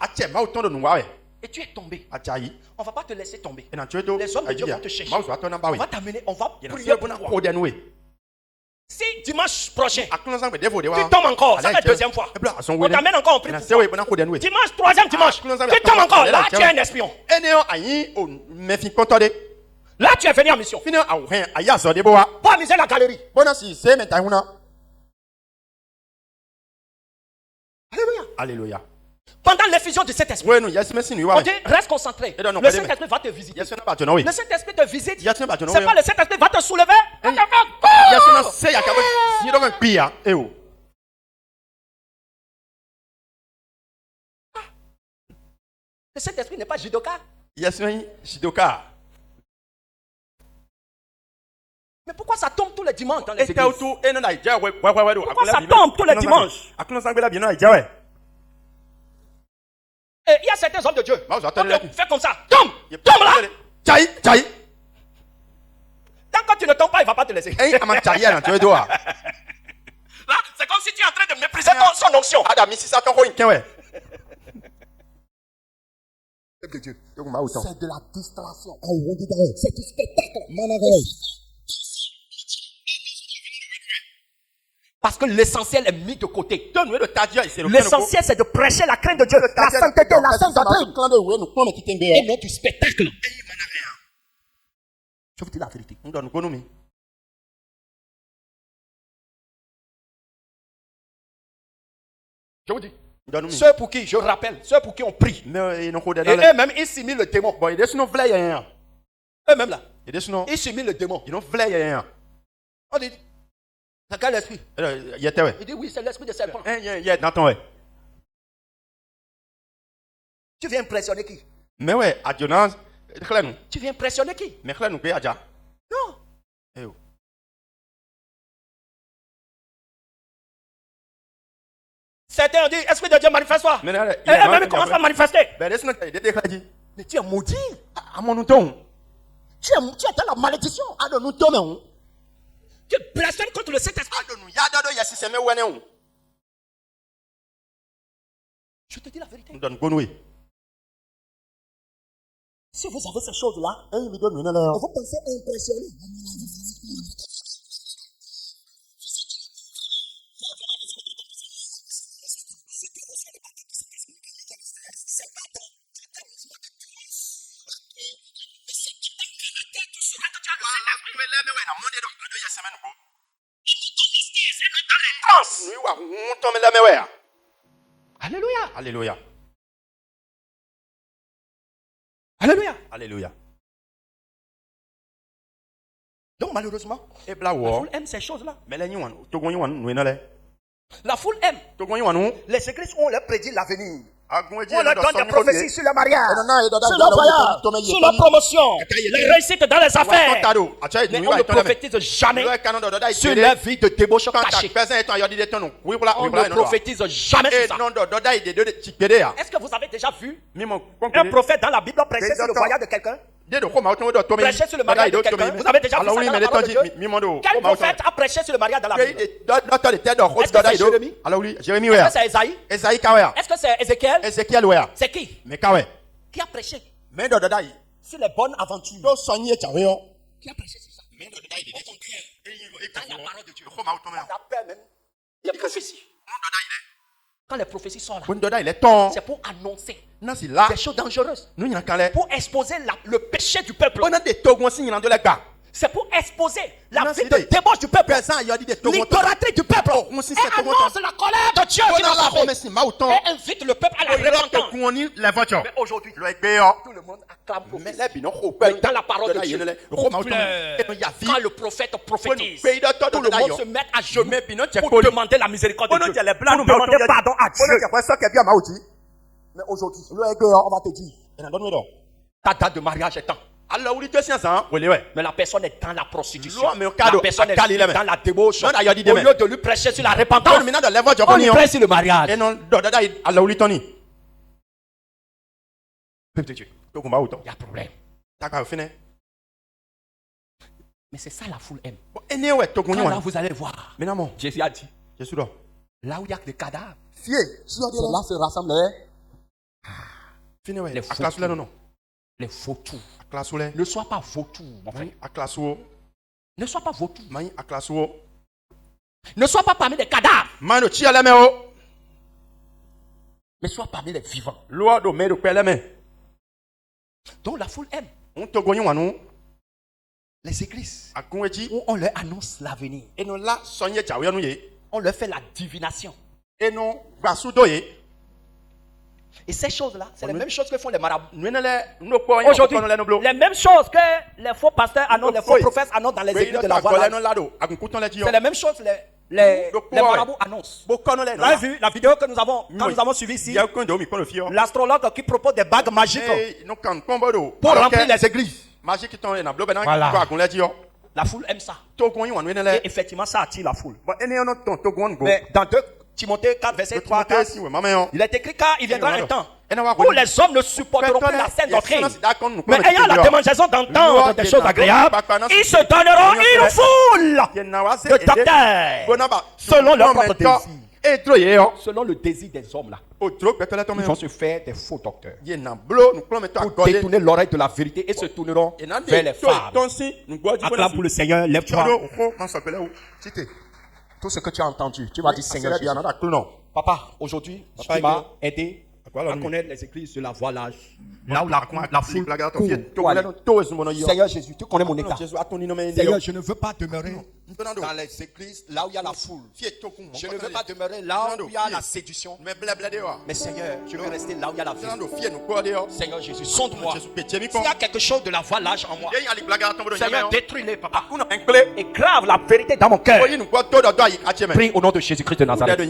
B: Et tu es tombé. On ne va pas te laisser tomber. Les hommes de Dieu vont te chercher. On va t'amener, on va prier pour toi. Si dimanche prochain, tu tombes encore, ça va être deuxième fois. On t'amène encore en prière. Dimanche, troisième dimanche, tu tombes encore. Là, tu es un espion. Là, tu es venu en mission. Pas amuser la galerie. Alléluia.
A: Alléluia.
B: Pendant l'effusion de cet esprit, on dit reste concentré. Le Saint-Esprit va te visiter. Le Saint-Esprit te visite. C'est pas le Saint-Esprit va te soulever. Le Saint-Esprit n'est pas judoka. Mais pourquoi ça tombe tous les dimanches dans les églises? Pourquoi ça tombe tous les dimanches? Et il y a certains hommes de Dieu. Fais comme ça. Tombe là. Tant que tu ne tombes pas, il ne va pas te laisser. Là, c'est comme si tu es en train de mépriser son onction.
C: C'est de la distraction. C'est du spectacle.
B: Parce que l'essentiel est mis de côté. L'essentiel, c'est de prêcher la crainte de Dieu. La sainteté, la sainte doctrine. Et non du spectacle. Je vous dis la vérité. Je vous dis. Ceux pour qui, je rappelle, ceux pour qui on prie. Et eux-mêmes, ils simulent le démon. Eux-mêmes là. Ils simulent le démon. On dit. C'est quel esprit? Il dit oui, c'est l'esprit de serpent. Tu viens impressionner qui? Tu viens impressionner qui? Non. Certains ont dit, esprit de Dieu, manifeste-toi. Et eux-mêmes commencent à manifester. Mais tu es maudit. Tu es dans la malédiction. Tu blasphèmes contre le Saint-Esprit. Je te dis la vérité. Si vous avez ces choses-là, vous pensez impressionner. Alléluia.
A: Alléluia.
B: Alléluia.
A: Alléluia.
B: Donc malheureusement,
A: la
B: foule aime ces choses-là. La foule aime. Les églises où on leur prédit l'avenir. On leur donne des prophéties sur le mariage, sur le voyage, sur la promotion, la réussite dans les affaires. Mais on ne prophétise jamais sur leur vie de débauche cachée. On ne prophétise jamais sur ça. Est-ce que vous avez déjà vu un prophète dans la Bible prêcher sur le voyage de quelqu'un? Prêcher sur le mariage de quelqu'un? Vous avez déjà vu ça dans la parole de Dieu? Quel prophète a prêché sur le mariage dans la Bible? Est-ce que c'est Jérémie? Est-ce que c'est Esaïe? Est-ce que c'est Ézéchiel? C'est qui? Qui a prêché sur les bonnes aventures? Qui a prêché sur ça? Dans la parole de Dieu. On a peur même des prophéties. Quand les prophéties sont là, c'est pour annoncer des choses dangereuses. Pour exposer le péché du peuple. C'est pour exposer la vie de débauche du peuple. L'idolâtrie du peuple. Et annonce la colère de Dieu qui va frapper. Et invite le peuple à la repentance. Mais aujourd'hui, tout le monde acclame prophétie. Mais dans la parole de Dieu, quand le prophète prophétise, tout le monde se met à genoux pour demander la miséricorde de Dieu. Pour demander pardon à Dieu. Mais aujourd'hui, on va te dire, ta date de mariage est temps.
A: Mais la personne est dans la prostitution. La personne est dans la débauche. Au lieu de lui prêcher sur la repentance, on lui prêche sur le mariage. Peuple de Dieu, il y a problème. Mais c'est ça la foule aime. Quand là vous allez voir, Jésus a dit, là où il y a des cadavres, c'est là se rassemblent les vautours. Ne sois pas vautour, mon frère. Ne sois pas vautour. Ne sois pas parmi les cadavres. Mais sois parmi les vivants. Donc la foule aime. Les églises où on leur annonce l'avenir. On leur fait la divination. Et ces choses-là, c'est les mêmes choses que font les marabouts. Aujourd'hui, les mêmes choses que les faux pasteurs annoncent, les faux prophètes annoncent dans les églises de la voie. C'est les mêmes choses les marabouts annoncent. Vous avez vu la vidéo que nous avons suivie ici? L'astrologue qui propose des bagues magiques pour remplir les églises. Voilà. La foule aime ça. Et effectivement, ça attire la foule. Mais dans 2 Timothée 4, verset 3, 4, il est écrit car il viendra un temps où les hommes ne supporteront plus la saine doctrine. Mais ayant la démangeaison d'entendre des choses agréables, ils se donneront une foule de docteurs selon leur propre désir. Selon le désir des hommes là. Ils vont se faire des faux docteurs pour détourner l'oreille de la vérité et se tourneront vers les fables. Acclame pour le Seigneur, lève-toi. Tout ce que tu as entendu, tu vas dire Seigneur Jésus. Papa, aujourd'hui, tu m'as aidé à connaître les églises de la voie large. Là où la foule court. Seigneur Jésus, tu connais mon état. Seigneur, je ne veux pas demeurer dans les églises là où il y a la foule. Je ne veux pas demeurer là où il y a la séduction. Mais Seigneur, je veux rester là où il y a la vérité. Seigneur Jésus, sonde-moi. S'il y a quelque chose de la voie large en moi, Seigneur, détruis-les, papa. Et grave la vérité dans mon cœur. Prie au nom de Jésus-Christ de Nazareth.